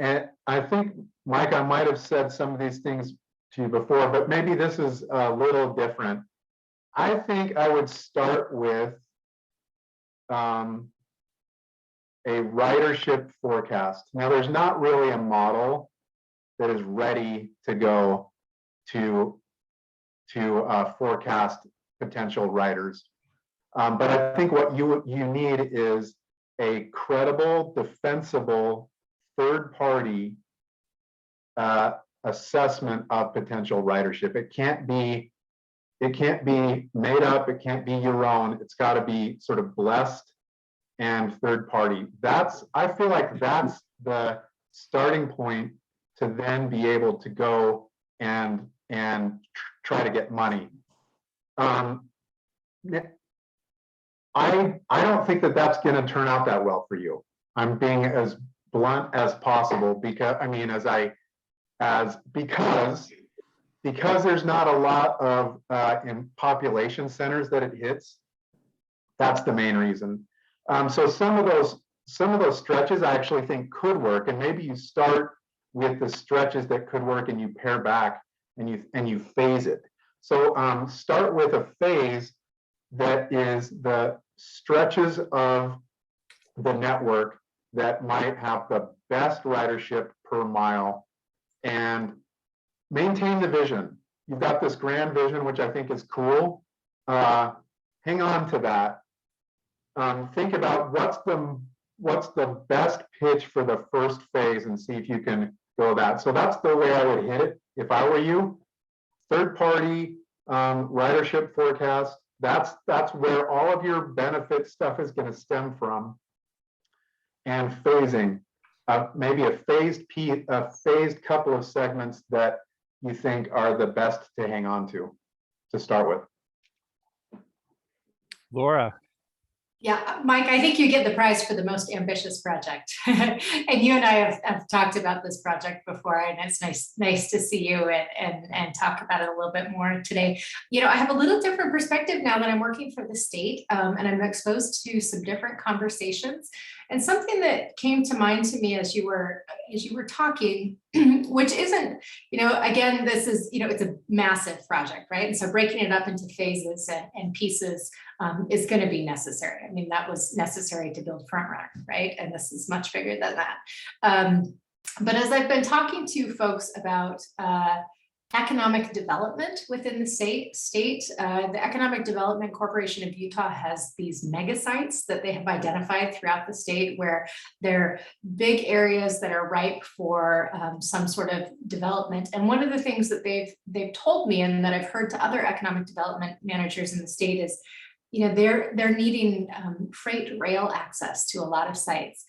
I think, Mike, I might have said some of these things to you before, but maybe this is a little different. I think I would start with a ridership forecast. Now, there's not really a model that is ready to go to forecast potential riders. But I think what you need is a credible, defensible, third-party assessment of potential ridership. It can't be made up. It can't be your own. It's got to be sort of blessed and third-party. I feel like that's the starting point to then be able to go and try to get money. I don't think that that's going to turn out that well for you. I'm being as blunt as possible because because there's not a lot of in population centers that it hits. That's the main reason. So some of those stretches I actually think could work, and maybe you start with the stretches that could work and you pare back and you phase it. So start with a phase that is the stretches of the network that might have the best ridership per mile, and maintain the vision. You've got this grand vision, which I think is cool. Hang on to that. Think about what's the best pitch for the first phase and see if you can go that. So that's the way I would hit it if I were you. Third party ridership forecast. That's where all of your benefit stuff is going to stem from. And phasing, maybe a phased couple of segments that you think are the best to hang on to start with. Laura. Yeah, Mike, I think you get the prize for the most ambitious project. And you and I have talked about this project before, and it's nice to see you and talk about it a little bit more today. You know, I have a little different perspective now that I'm working for the state, and I'm exposed to some different conversations. And something that came to mind to me as you were talking, which isn't, again, this is, it's a massive project, right? And so breaking it up into phases and pieces is going to be necessary. I mean, that was necessary to build Front Runner, right? And this is much bigger than that. But as I've been talking to folks about economic development within the state, the Economic Development Corporation of Utah has these mega sites that they have identified throughout the state where they're big areas that are ripe for some sort of development. And one of the things that they've told me and that I've heard to other economic development managers in the state is, they're needing freight rail access to a lot of sites.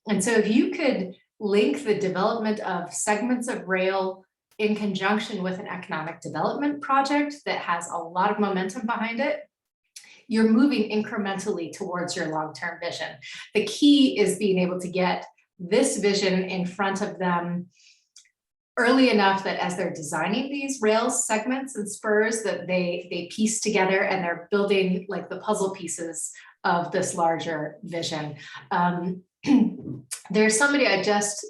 And so if you could link the development of segments of rail in conjunction with an economic development project that has a lot of momentum behind it, you're moving incrementally towards your long-term vision. The key is being able to get this vision in front of them early enough that as they're designing these rail segments and spurs that they piece together and they're building like the puzzle pieces of this larger vision. There's somebody I just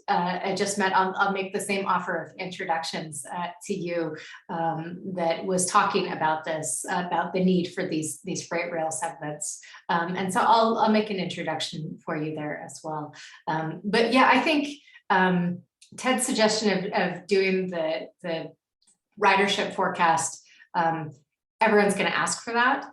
met. I'll make the same offer of introductions to you that was talking about this, about the need for these freight rail segments. And so I'll make an introduction for you there as well. But yeah, I think Ted's suggestion of doing the ridership forecast, everyone's going to ask for that.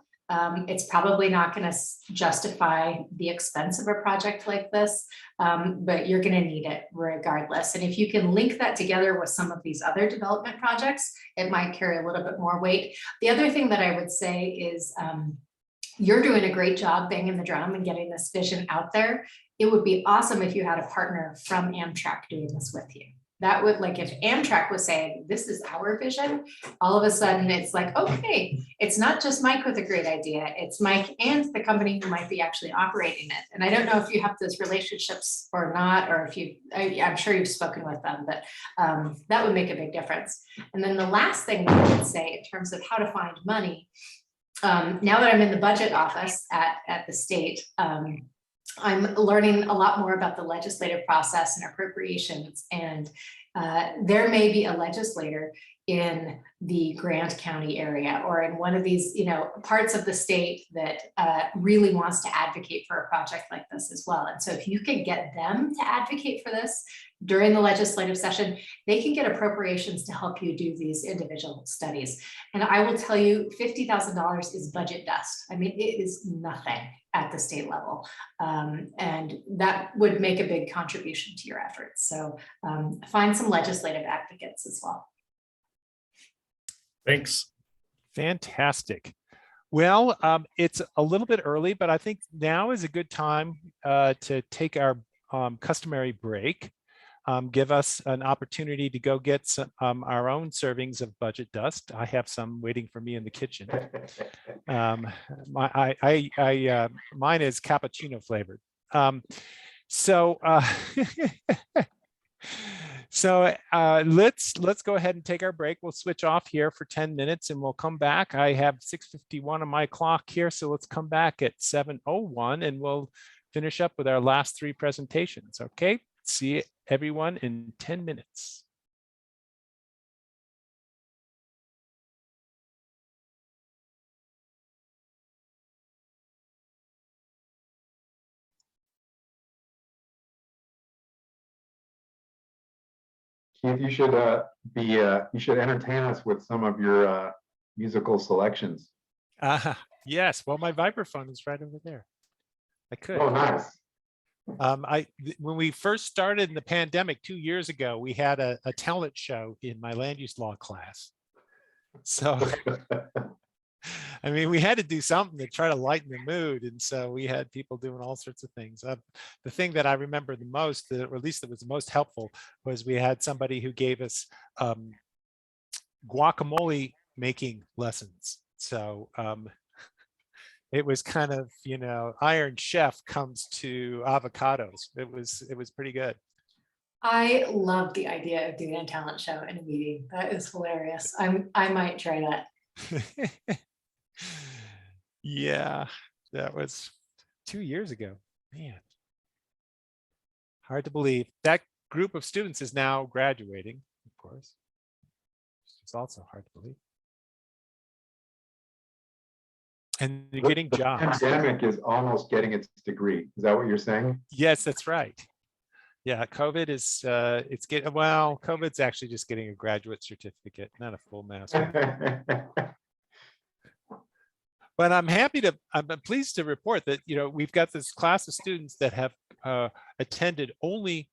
It's probably not going to justify the expense of a project like this, but you're going to need it regardless. And if you can link that together with some of these other development projects, it might carry a little bit more weight. The other thing that I would say is you're doing a great job banging the drum and getting this vision out there. It would be awesome if you had a partner from Amtrak doing this with you. That would, like, if Amtrak was saying, this is our vision, all of a sudden it's like, okay, it's not just Mike with a great idea, it's Mike and the company who might be actually operating it. And I don't know if you have those relationships or not, or if I'm sure you've spoken with them, but that would make a big difference. And then the last thing that I would say in terms of how to find money, now that I'm in the budget office at the state, I'm learning a lot more about the legislative process and appropriations, and there may be a legislator in the Grant County area or in one of these, parts of the state that really wants to advocate for a project like this as well. And so if you can get them to advocate for this during the legislative session, they can get appropriations to help you do these individual studies. And I will tell you, $50,000 is budget dust. I mean, it is nothing at the state level. And that would make a big contribution to your efforts. So find some legislative advocates as well. Thanks. Fantastic. Well, it's a little bit early, but I think now is a good time to take our customary break. Give us an opportunity to go get some, our own servings of budget dust. I have some waiting for me in the kitchen. Mine is cappuccino flavored. So let's go ahead and take our break. We'll switch off here for 10 minutes and we'll come back. I have 6:51 on my clock here, so let's come back at 7:01 and we'll finish up with our last three presentations. Okay, see everyone in 10 minutes. Keith, you should you should entertain us with some of your musical selections. Yes, well, my vibraphone is right over there. I could. Oh, nice. When we first started in the pandemic 2 years ago, we had a talent show in my land use law class. So, I mean, we had to do something to try to lighten the mood. And so we had people doing all sorts of things. The thing that I remember the most, or at least that was the most helpful, was we had somebody who gave us guacamole making lessons. So it was kind of, Iron Chef comes to avocados. It was pretty good. I love the idea of doing a talent show in a meeting. That is hilarious. I might try that. Yeah, that was 2 years ago, man. Hard to believe. That group of students is now graduating, of course. It's also hard to believe. And they're getting The jobs. pandemic is almost getting its degree. Is that what you're saying? Yes, that's right. Yeah, COVID is, it's getting, well, COVID's actually just getting a graduate certificate, not a full master. But I'm pleased to report that, we've got this class of students that have attended only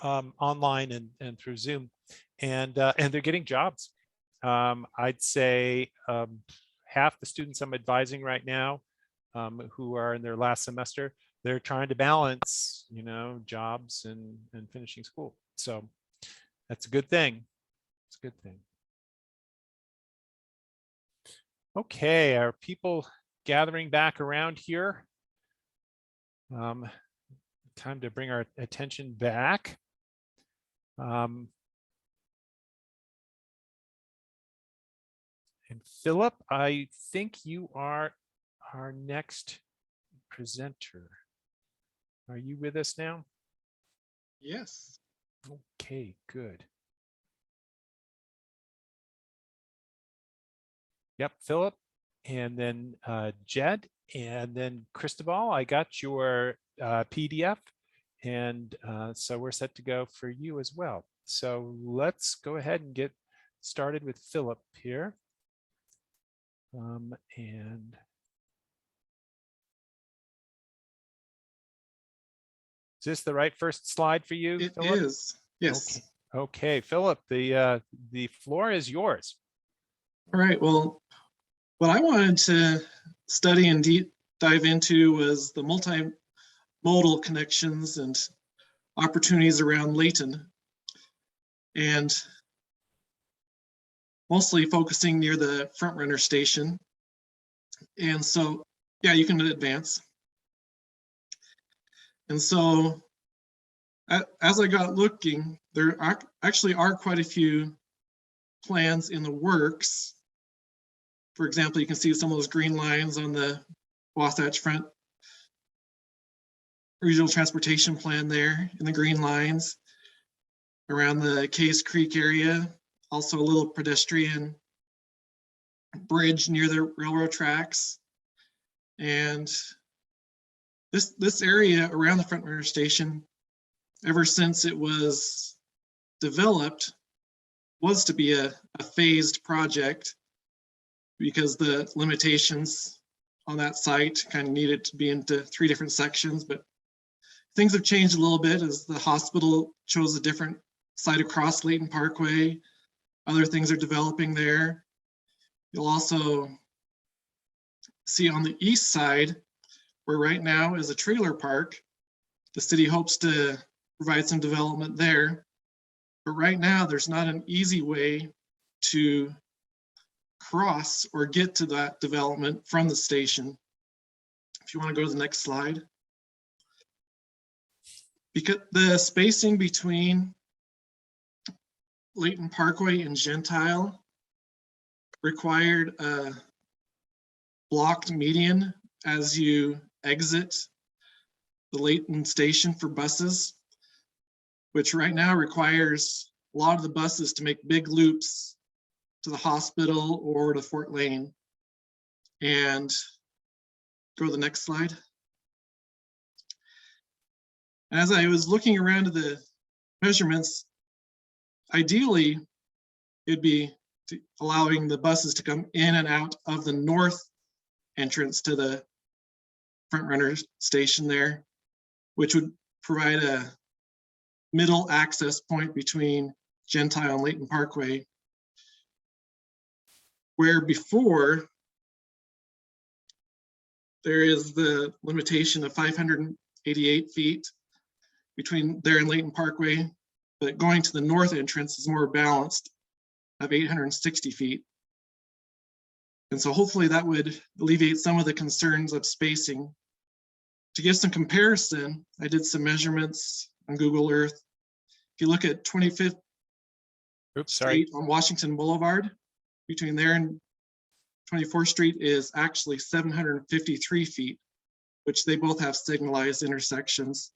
online and through Zoom, and they're getting jobs. I'd say half the students I'm advising right now who are in their last semester, they're trying to balance, jobs and finishing school. So that's a good thing. It's a good thing. Okay, are people gathering back around here? Time to bring our attention back. And Philip, I think you are our next presenter. Are you with us now? Yes. Okay, good. Yep, Philip, and then Jed, and then Cristobal. I got your PDF, and so we're set to go for you as well. So let's go ahead and get started with Philip here. And is this the right first slide for you, It Philip? is. Yes. Okay, Philip, the floor is yours. All right. Well, what I wanted to study and dive into was the multimodal connections and opportunities around Layton, and mostly focusing near the front runner station. And so, yeah, you can advance. And so as I got looking, there actually are quite a few plans in the works. For example, you can see some of those green lines on the Wasatch Front Regional Transportation Plan there in the green lines around the Case Creek area. Also a little pedestrian bridge near the railroad tracks. And this area around the front runner station, ever since it was developed, was to be a phased project because the limitations on that site kind of needed to be into 3 different sections. But things have changed a little bit as the hospital chose a different site across Layton Parkway. Other things are developing there. You'll also see on the east side, where right now is a trailer park, the city hopes to provide some development there. But right now, there's not an easy way to cross or get to that development from the station. If you want to go to the next slide. Because the spacing between Layton Parkway and Gentile required a blocked median as you exit the Layton station for buses, which right now requires a lot of the buses to make big loops to the hospital or to Fort Lane. And go to the next slide. As I was looking around at the measurements, ideally, it'd be allowing the buses to come in and out of the north entrance to the front runner station there, which would provide a middle access point between Gentile and Layton Parkway, where before there is the limitation of 588 feet between there and Layton Parkway, but going to the north entrance is more balanced of 860 feet. And so hopefully that would alleviate some of the concerns of spacing. To give some comparison, I did some measurements on Google Earth. If you look at 25th Street on Washington Boulevard, between there and 24th Street is actually 753 feet, which they both have signalized intersections.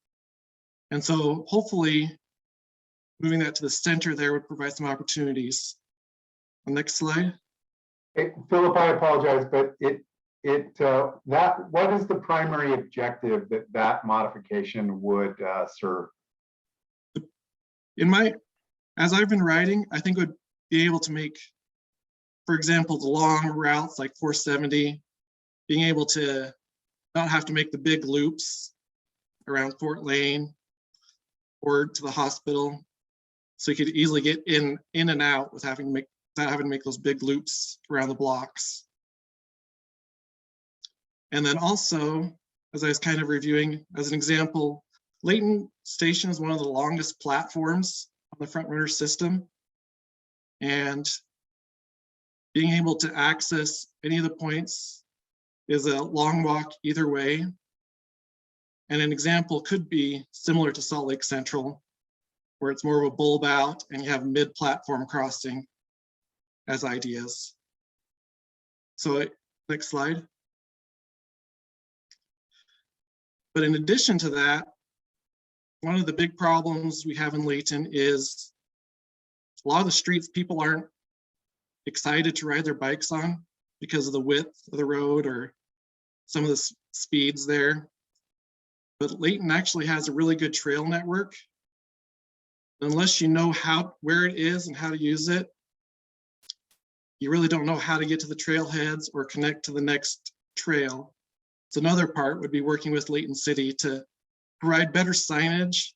And so hopefully moving that to the center there would provide some opportunities. The next slide. Hey, Philip, I apologize, but what is the primary objective that modification would serve? As I've been writing, I think would be able to make, for example, the long routes like 470, being able to not have to make the big loops around Fort Lane or to the hospital. So you could easily get in and out without having to make those big loops around the blocks. And then also, as I was kind of reviewing, as an example, Layton Station is one of the longest platforms on the front runner system. And being able to access any of the points is a long walk either way. And an example could be similar to Salt Lake Central, where it's more of a bulb out and you have mid-platform crossing as ideas. So next slide. But in addition to that, one of the big problems we have in Layton is a lot of the streets people aren't excited to ride their bikes on because of the width of the road or some of the speeds there. But Layton actually has a really good trail network. Unless you know where it is and how to use it, you really don't know how to get to the trailheads or connect to the next trail. So another part would be working with Layton City to provide better signage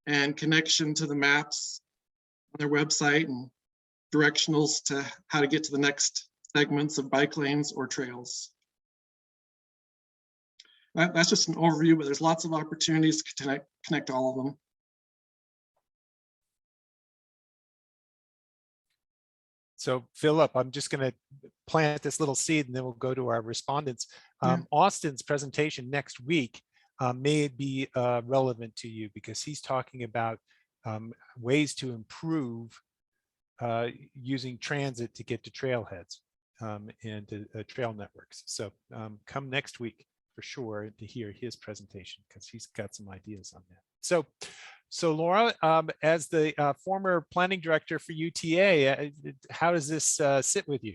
and connection to the maps on their website and directionals to how to get to the next segments of bike lanes or trails. That's just an overview, but there's lots of opportunities to connect all of them. So Philip, I'm just going to plant this little seed and then we'll go to our respondents. Yeah. Austin's presentation next week may be relevant to you because he's talking about ways to improve using transit to get to trailheads and to trail networks. So come next week for sure to hear his presentation because he's got some ideas on that. So Laura, as the former planning director for UTA, how does this sit with you?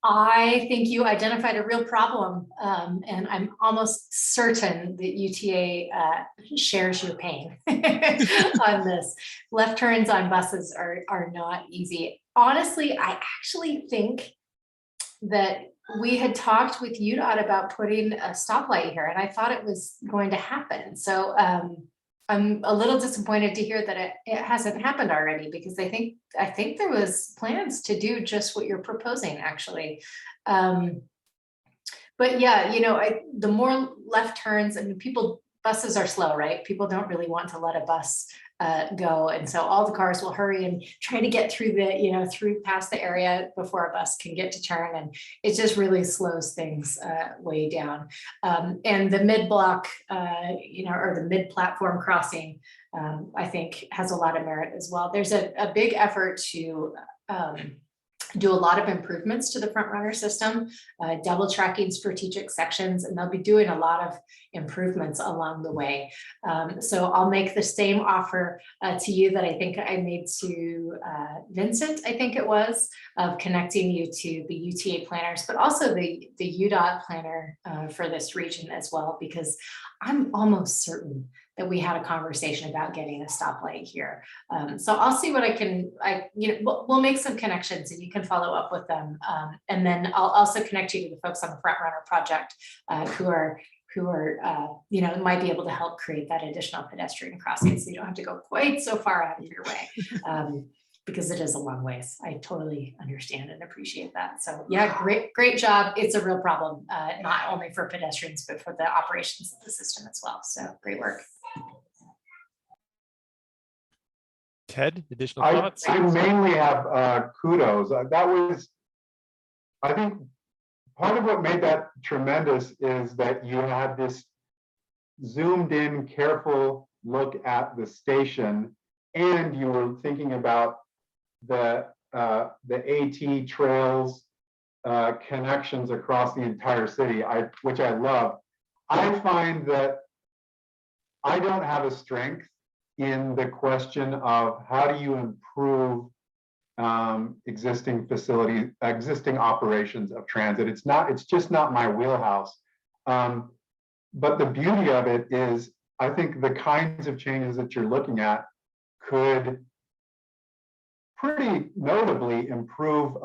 I think you identified a real problem, and I'm almost certain that UTA shares your pain on this. Left turns on buses are not easy. Honestly, I actually think that we had talked with UDOT about putting a stoplight here, and I thought it was going to happen. So I'm a little disappointed to hear that it hasn't happened already because I think there was plans to do just what you're proposing actually. But yeah, you know, the more left turns and buses are slow, right? People don't really want to let a bus go. And so all the cars will hurry and try to get through through past the area before a bus can get to turn. And it just really slows things way down. And the mid-block, or the mid-platform crossing, I think has a lot of merit as well. There's a big effort to do a lot of improvements to the front runner system, double tracking strategic sections, and they'll be doing a lot of improvements along the way. So I'll make the same offer to you that I think I made to Vincent, I think it was, of connecting you to the UTA planners, but also the UDOT planner for this region as well, because I'm almost certain that we had a conversation about getting a stoplight here. So I'll see what we'll make some connections and you can follow up with them. And then I'll also connect you to the folks on the Front Runner project who might be able to help create that additional pedestrian crossing so you don't have to go quite so far out of your way. Because it is a long ways. I totally understand and appreciate that. So yeah, great job. It's a real problem, not only for pedestrians, but for the operations of the system as well. So great work. Ted, additional thoughts? I mainly have kudos. I think part of what made that tremendous is that you had this zoomed in, careful look at the station, and you were thinking about the AT trails connections across the entire city, which I love. I find that I don't have a strength in the question of how do you improve existing operations of transit. It's just not my wheelhouse. But the beauty of it is, I think the kinds of changes that you're looking at could pretty notably improve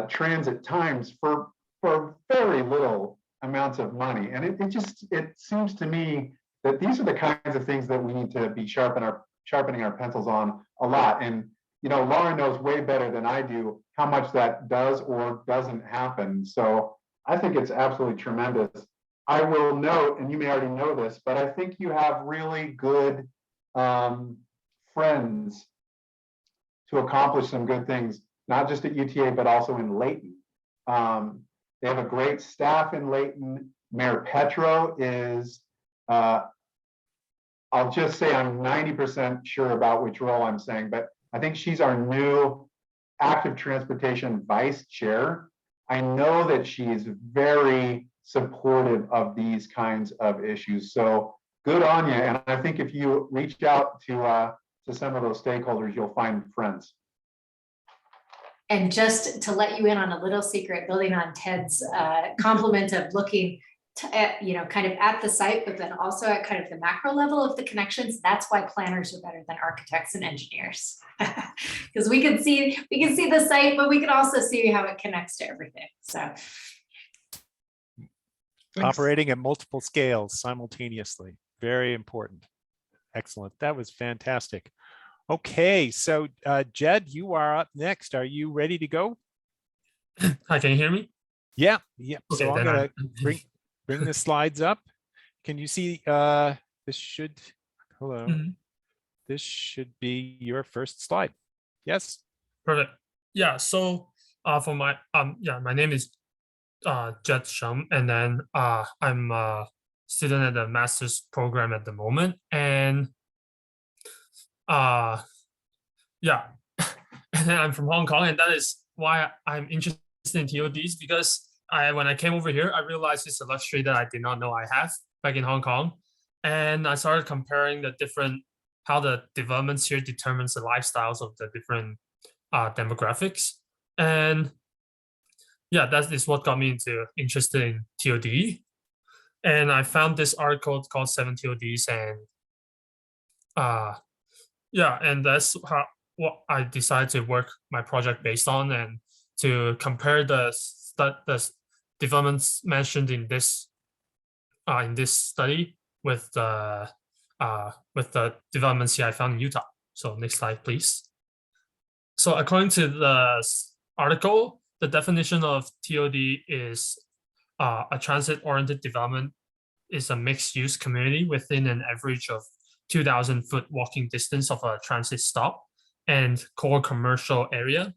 transit times for very little amounts of money. And it seems to me that these are the kinds of things that we need to be sharpening our pencils on a lot. And Laura knows way better than I do how much that does or doesn't happen. So I think it's absolutely tremendous. I will note, and you may already know this, but I think you have really good friends to accomplish some good things, not just at UTA, but also in Layton. They have a great staff in Layton. Mayor Petro is, I'll just say I'm 90% sure about which role I'm saying, but I think she's our new active transportation vice chair. I know that she is very supportive of these kinds of issues. So good on you. And I think if you reach out to some of those stakeholders, you'll find friends. And just to let you in on a little secret, building on Ted's compliment of looking kind of at the site, but then also at kind of the macro level of the connections. That's why planners are better than architects and engineers, because we can see the site, but we can also see how it connects to everything. So operating at multiple scales simultaneously, very important. Excellent. That was fantastic. Okay, so Jed, you are up next. Are you ready to go? Hi, can you hear me? Yeah. Okay, So I'm gonna bring the slides up. Can you see this should, hello. This should be your first slide. Yes. Perfect. Yeah, so for my my name is Jed Shum, and then I'm a student at the master's program at the moment, and yeah, and then I'm from Hong Kong, and that is why I'm interested in TODs, because when I came over here, I realized it's a luxury that I did not know I have back in Hong Kong, and I started comparing how the developments here determines the lifestyles of the different demographics, and yeah, that is what got me interested in TOD, and I found this article called 7 TODs, and yeah, and that's what I decided to work my project based on, and to compare the developments mentioned in this study with the developments here I found in Utah. So next slide, please. So according to the article, the definition of TOD is a transit-oriented development is a mixed-use community within an average of 2,000-foot walking distance of a transit stop and core commercial area.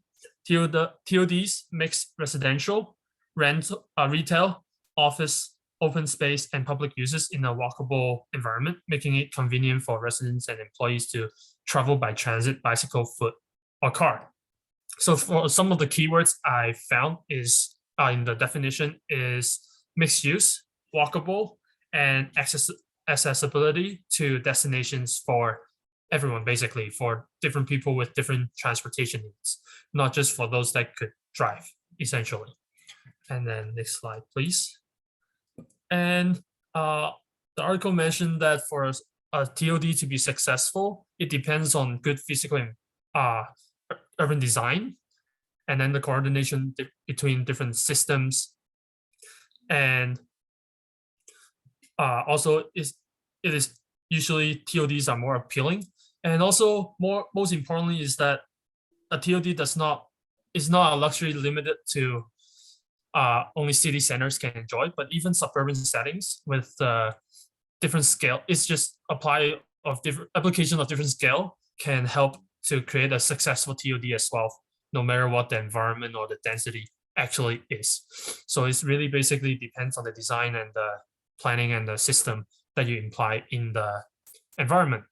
TODs mix residential, retail, office, open space, and public uses in a walkable environment, making it convenient for residents and employees to travel by transit, bicycle, foot, or car. So for some of the keywords I found is in the definition is mixed use, walkable, and accessibility to destinations for everyone, basically for different people with different transportation needs, not just for those that could drive, essentially. And then next slide, please. And the article mentioned that for a TOD to be successful, it depends on good physical urban design, and then the coordination between different systems, and also it is usually TODs are more appealing, and also most importantly is that a TOD is not a luxury limited to only city centers can enjoy, but even suburban settings with different scale. It's just application of different scale can help to create a successful TOD as well, no matter what the environment or the density actually is. So it's really basically depends on the design and the planning and the system that you imply in the environment.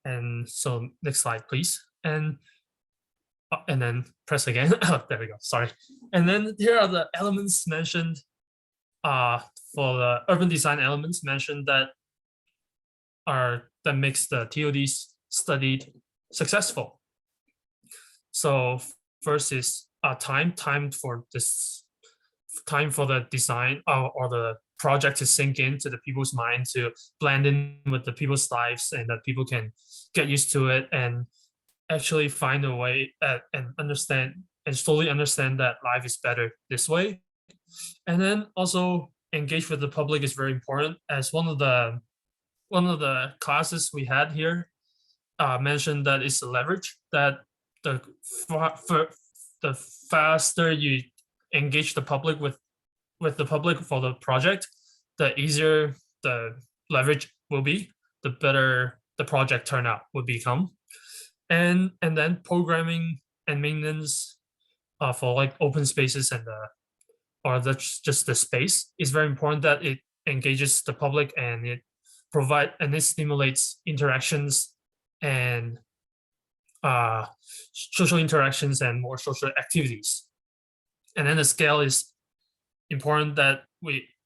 And so next slide, please. And then press again. There we go. Sorry. And then here are the elements mentioned for the urban design elements mentioned that makes the TODs studied successful. So first is time for the design or the project to sink into the people's mind, to blend in with the people's lives, and that people can get used to it and actually find a way and understand and slowly understand that life is better this way. And then also engage with the public is very important, as one of the classes we had here mentioned that it's a leverage, that the faster you engage the public with the public for the project, the easier the leverage will be, the better the project turnout will become. And then programming and maintenance for like open spaces and or just the space is very important, that it engages the public and it stimulates interactions and social interactions and more social activities. And then the scale is important, that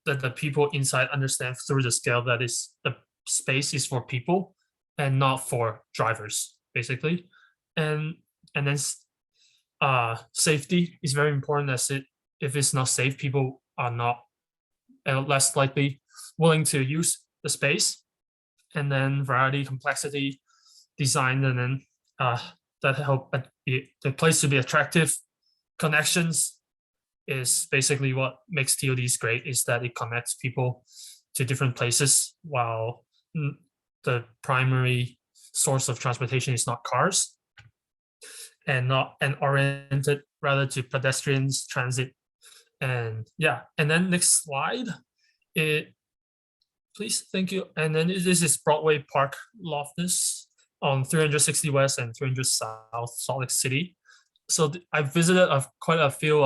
the people inside understand through the scale that is the space is for people and not for drivers, basically. And then safety is very important, as if it's not safe, people are not less likely willing to use the space. And then variety, complexity, design, and then that help the place to be attractive. Connections is basically what makes TODs great, is that it connects people to different places, while the primary source of transportation is not cars, and oriented rather to pedestrians, transit. And yeah, and then next slide, please, thank you. And then this is Broadway Park Loftus on 360 West and 300 South, Salt Lake City. So I visited quite a few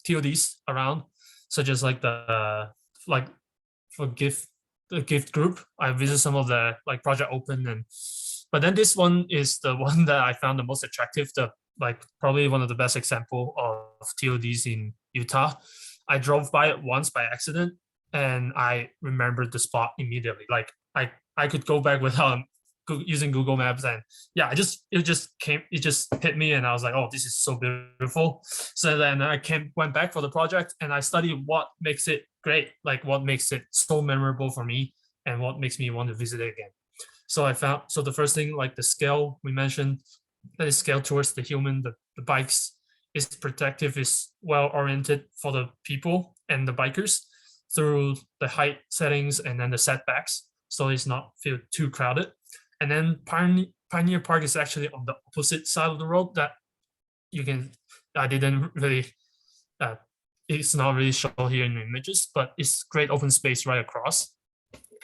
TODs around, such as like the gift group. I visited some of the like Project Open, but then this one is the one that I found the most attractive, probably one of the best example of TODs in Utah. I drove by it once by accident, and I remembered the spot immediately. Like I could go back without using Google Maps, and yeah, it just hit me, and I was like, oh, this is so beautiful. So then I went back for the project, and I studied what makes it great, like what makes it so memorable for me, and what makes me want to visit it again. So the first thing, like the scale we mentioned, that is scale towards the human, the bikes is protective, is well oriented for the people and the bikers through the height settings and then the setbacks, so it's not feel too crowded. And then Pioneer Park is actually on the opposite side of the road, that I didn't really, it's not really shown here in the images, but it's great open space right across.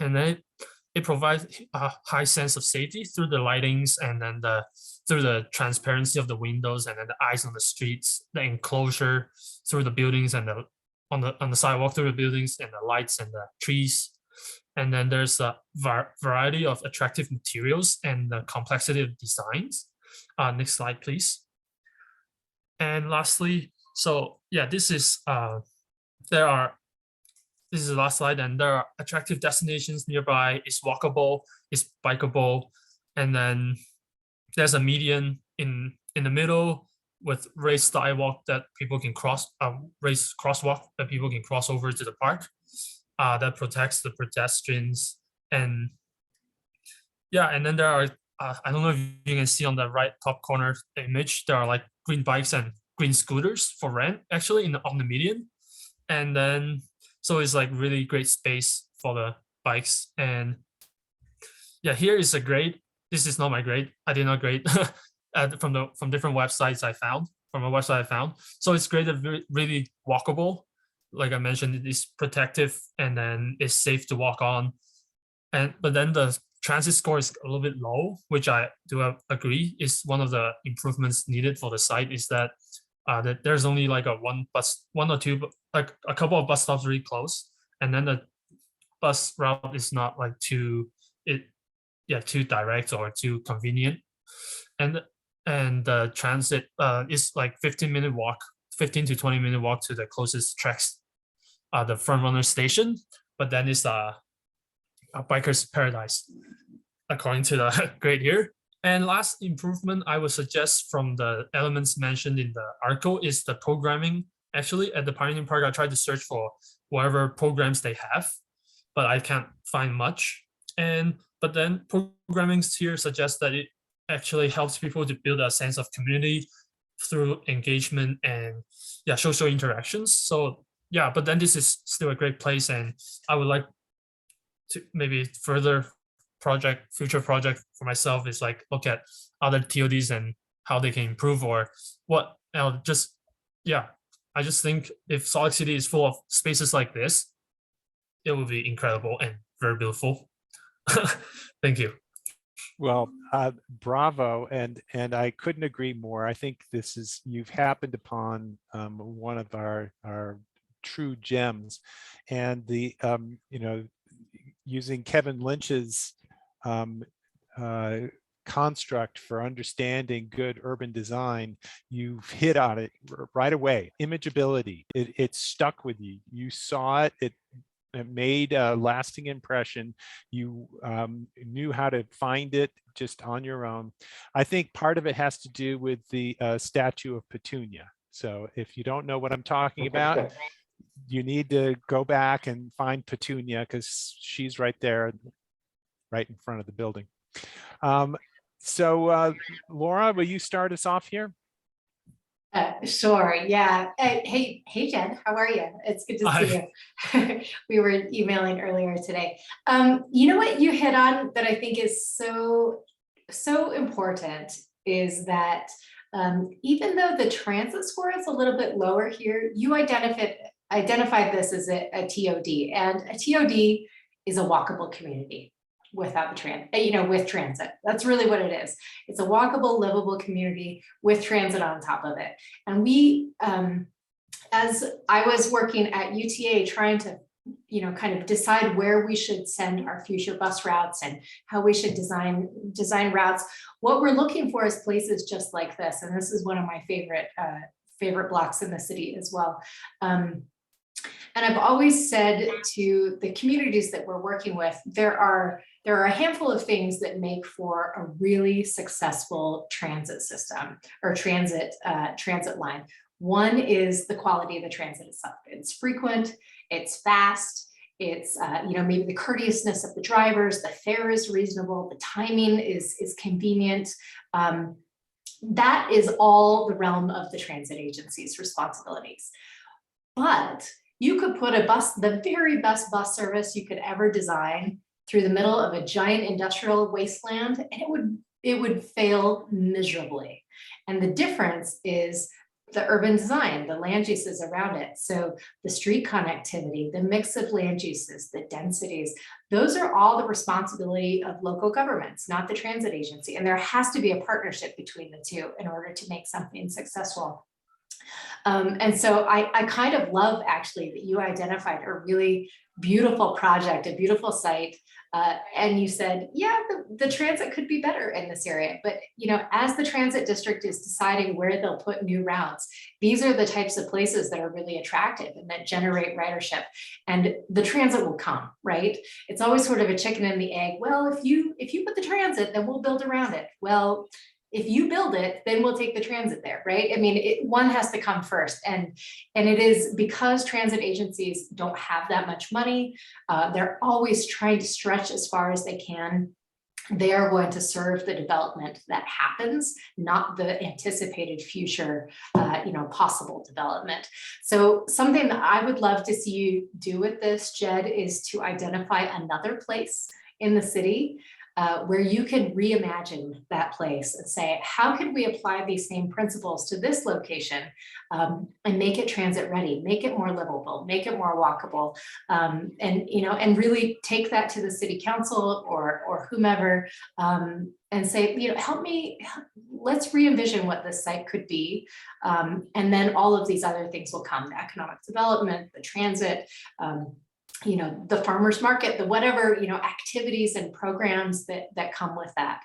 And then it provides a high sense of safety through the lightings, and then through the transparency of the windows, and then the eyes on the streets, the enclosure through the buildings, and on the sidewalk through the buildings, and the lights and the trees. And then there's a variety of attractive materials and the complexity of designs. Next slide, please. And lastly, so yeah, this is the last slide, and there are attractive destinations nearby. It's walkable, it's bikeable, and then there's a median in the middle with raised sidewalk that people can raised crosswalk that people can cross over to the park. That protects the pedestrians. And yeah, and then there are I don't know if you can see on the right top corner image, there are like green bikes and green scooters for rent actually on the median. And then so it's like really great space for the bikes. And yeah, here is a grade. This is not my grade, I did not grade from different websites I found, so it's graded really walkable. Like I mentioned, it is protective, and then it's safe to walk on. But then the transit score is a little bit low, which I do agree is one of the improvements needed for the site, is that that there's only like one or two, like a couple of bus stops really close, and then the bus route is not like too direct or too convenient. And the transit is like 15 to 20 minute walk to the closest tracks the front runner station, but then it's a biker's paradise, according to the grade here. And last improvement I would suggest from the elements mentioned in the article is the programming. Actually, at the Pioneer Park, I tried to search for whatever programs they have, but I can't find much. But then programming here suggests that it actually helps people to build a sense of community through engagement and social interactions. So but then this is still a great place, and I would like to maybe future project for myself is like look at other TODs and how they can improve or what. I just think if Salt Lake City is full of spaces like this, it will be incredible and very beautiful. Thank you. Well, bravo, and I couldn't agree more. I think you've happened upon one of our true gems, and the using Kevin Lynch's construct for understanding good urban design, you've hit on it right away. Imageability, it stuck with you. You saw it. It made a lasting impression. You knew how to find it just on your own. I think part of it has to do with the statue of Petunia. So if you don't know what I'm talking about, you need to go back and find Petunia because she's right there, right in front of the building. So Laura, will you start us off here? Sure. Yeah. Hey, Jen, how are you? It's good to see you. We were emailing earlier today. You know what you hit on that I think is so important is that even though the transit score is a little bit lower here, you identified this as a TOD, and a TOD is a walkable community without the with transit. That's really what it is. It's a walkable, livable community with transit on top of it. And we, as I was working at UTA trying to, kind of decide where we should send our future bus routes and how we should design routes, what we're looking for is places just like this. And this is one of my favorite blocks in the city as well. And I've always said to the communities that we're working with, there are a handful of things that make for a really successful transit system or transit line. One is the quality of the transit itself. It's frequent, it's fast, it's maybe the courteousness of the drivers, the fare is reasonable, the timing is convenient. That is all the realm of the transit agency's responsibilities. But you could put the very best bus service you could ever design through the middle of a giant industrial wasteland, and it would fail miserably. And the difference is the urban design, the land uses around it. So the street connectivity, the mix of land uses, the densities, those are all the responsibility of local governments, not the transit agency. And there has to be a partnership between the two in order to make something successful. And so I kind of love actually that you identified a really beautiful project, a beautiful site. And you said, yeah, the transit could be better in this area. But, as the transit district is deciding where they'll put new routes, these are the types of places that are really attractive and that generate ridership. And the transit will come, right? It's always sort of a chicken and the egg. Well, if you put the transit, then we'll build around it. Well, if you build it, then we'll take the transit there, right? I mean, one has to come first. And it is because transit agencies don't have that much money. They're always trying to stretch as far as they can. They are going to serve the development that happens, not the anticipated future, possible development. So something that I would love to see you do with this, Jed, is to identify another place in the city where you can reimagine that place and say, how can we apply these same principles to this location and make it transit ready, make it more livable, make it more walkable, and really take that to the city council or whomever and say, let's re-envision what this site could be. And then all of these other things will come, the economic development, the transit, you know, the farmer's market, the whatever, you know, activities and programs that come with that.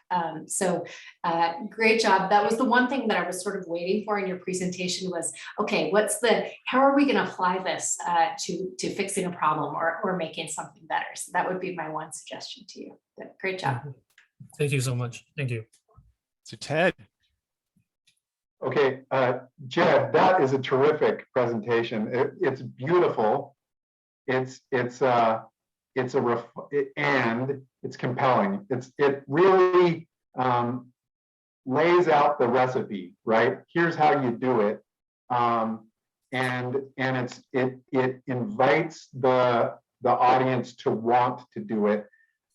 So great job. That was the one thing that I was sort of waiting for in your presentation was, okay, how are we going to apply this to fixing a problem or making something better? So that would be my one suggestion to you. But great job. Thank you so much. Thank you. So Ted. Okay, Jed, that is a terrific presentation. It's beautiful. And it's compelling. It really lays out the recipe, right? Here's how you do it, and it invites the audience to want to do it.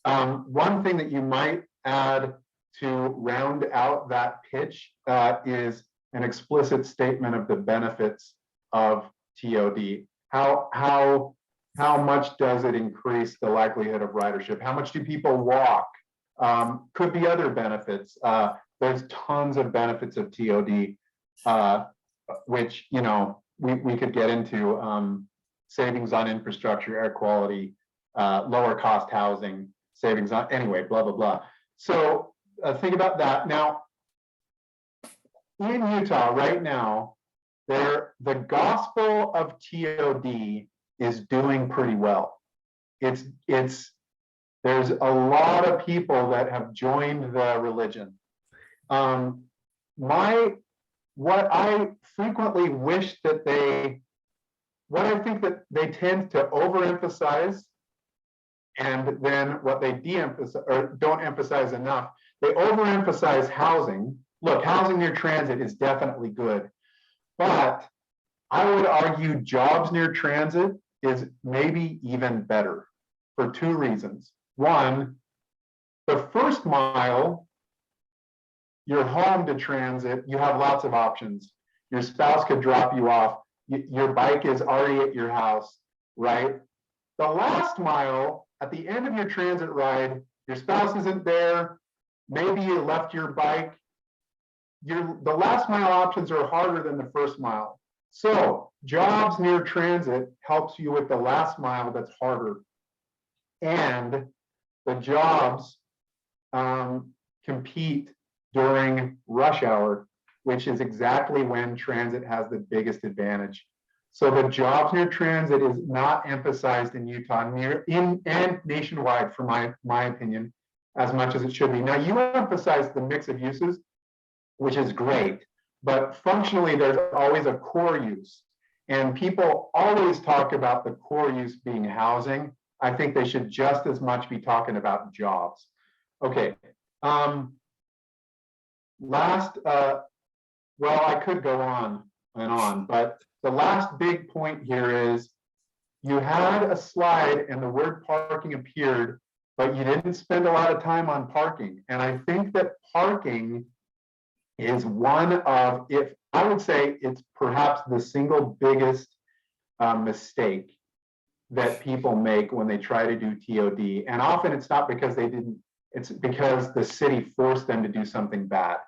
One thing that you might add to round out that pitch is an explicit statement of the benefits of TOD. How much does it increase the likelihood of ridership? How much do people walk? Could be other benefits. There's tons of benefits of TOD, which, you know, we could get into. Savings on infrastructure, air quality, lower cost housing, savings on, anyway, blah, blah, blah. So think about that. Now, in Utah right now, the gospel of TOD is doing pretty well. There's a lot of people that have joined the religion. What I frequently wish that what I think that they tend to overemphasize, and then what they de-emphasize or don't emphasize enough, they overemphasize housing. Look, housing near transit is definitely good, but I would argue jobs near transit is maybe even better for two reasons. One, the first mile, you're home to transit, you have lots of options. Your spouse could drop you off. Your bike is already at your house, right? The last mile, at the end of your transit ride, your spouse isn't there. Maybe you left your bike. The last mile options are harder than the first mile. So jobs near transit helps you with the last mile that's harder. And the jobs compete during rush hour, which is exactly when transit has the biggest advantage. So the jobs near transit is not emphasized in Utah and nationwide, for my opinion, as much as it should be. Now, you emphasize the mix of uses, which is great, but functionally there's always a core use. And people always talk about the core use being housing. I think they should just as much be talking about jobs. Okay. Well, I could go on and on, but the last big point here is you had a slide and the word parking appeared, but you didn't spend a lot of time on parking. And I think that parking is one of, I would say it's perhaps the single biggest mistake that people make when they try to do TOD. And often it's not because they didn't, it's because the city forced them to do something bad.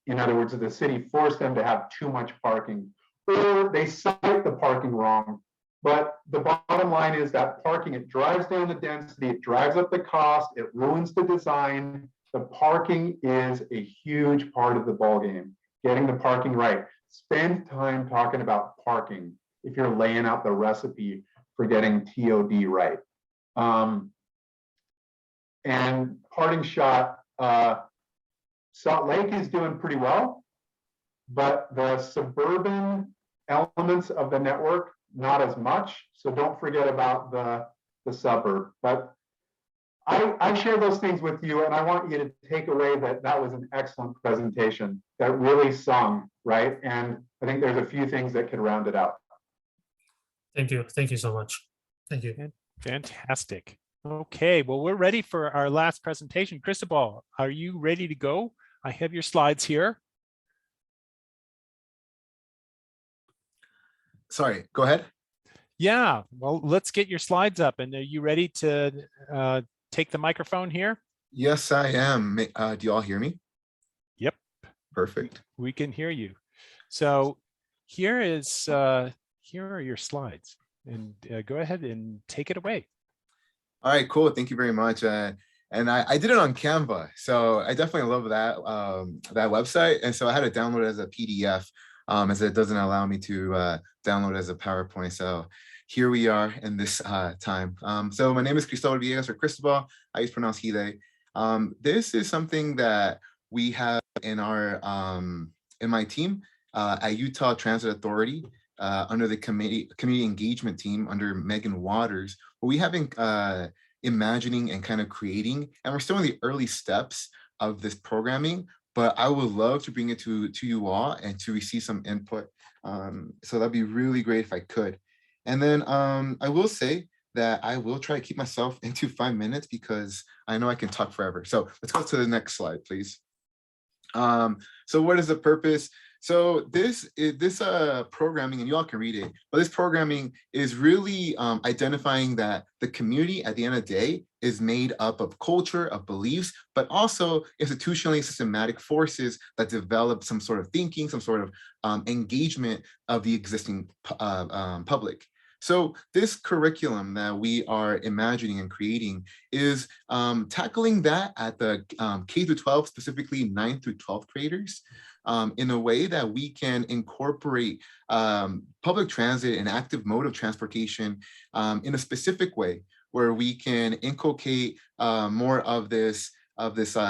In other words, the city forced them to have too much parking, or they cite the parking wrong. But the bottom line is that parking, it drives down the density, it drives up the cost, it ruins the design. The parking is a huge part of the ballgame, getting the parking right. Spend time talking about parking if you're laying out the recipe for getting TOD right. And parting shot, Salt Lake is doing pretty well, but the suburban elements of the network, not as much. So don't forget about the suburb. But I share those things with you, and I want you to take away that was an excellent presentation that really sung, right? And I think there's a few things that could round it out. Thank you. Thank you so much. Thank you. Fantastic. Okay, well, we're ready for our last presentation. Cristobal, are you ready to go? I have your slides here. Sorry, go ahead. Yeah, well, let's get your slides up. And are you ready to take the microphone here? Yes, I am. Do you all hear me? Yep. Perfect. We can hear you. So here are your slides. and go ahead and take it away. All right, cool. Thank you very much. And I did it on Canva, so I definitely love that that website. And so I had to download it as a PDF, as it doesn't allow me to download it as a PowerPoint. So here we are in this time. So my name is Cristobal Villegas, or Cristobal. I used to pronounce he, they. This is something that we have in our in my team at Utah Transit Authority under the community engagement team under Megan Waters. We have been imagining and kind of creating, and we're still in the early steps of this programming, but I would love to bring it to you all and to receive some input. So that'd be really great if I could. And then I will say that I will try to keep myself into 5 minutes because I know I can talk forever. So let's go to the next slide, please. So what is the purpose? So this programming, and you all can read it, but this programming is really identifying that the community at the end of the day is made up of culture, of beliefs, but also institutionally systematic forces that develop some sort of thinking, some sort of engagement of the existing public. So this curriculum that we are imagining and creating is tackling that at the K through 12, specifically 9th through 12th graders, in a way that we can incorporate public transit and active mode of transportation in a specific way, where we can inculcate more of this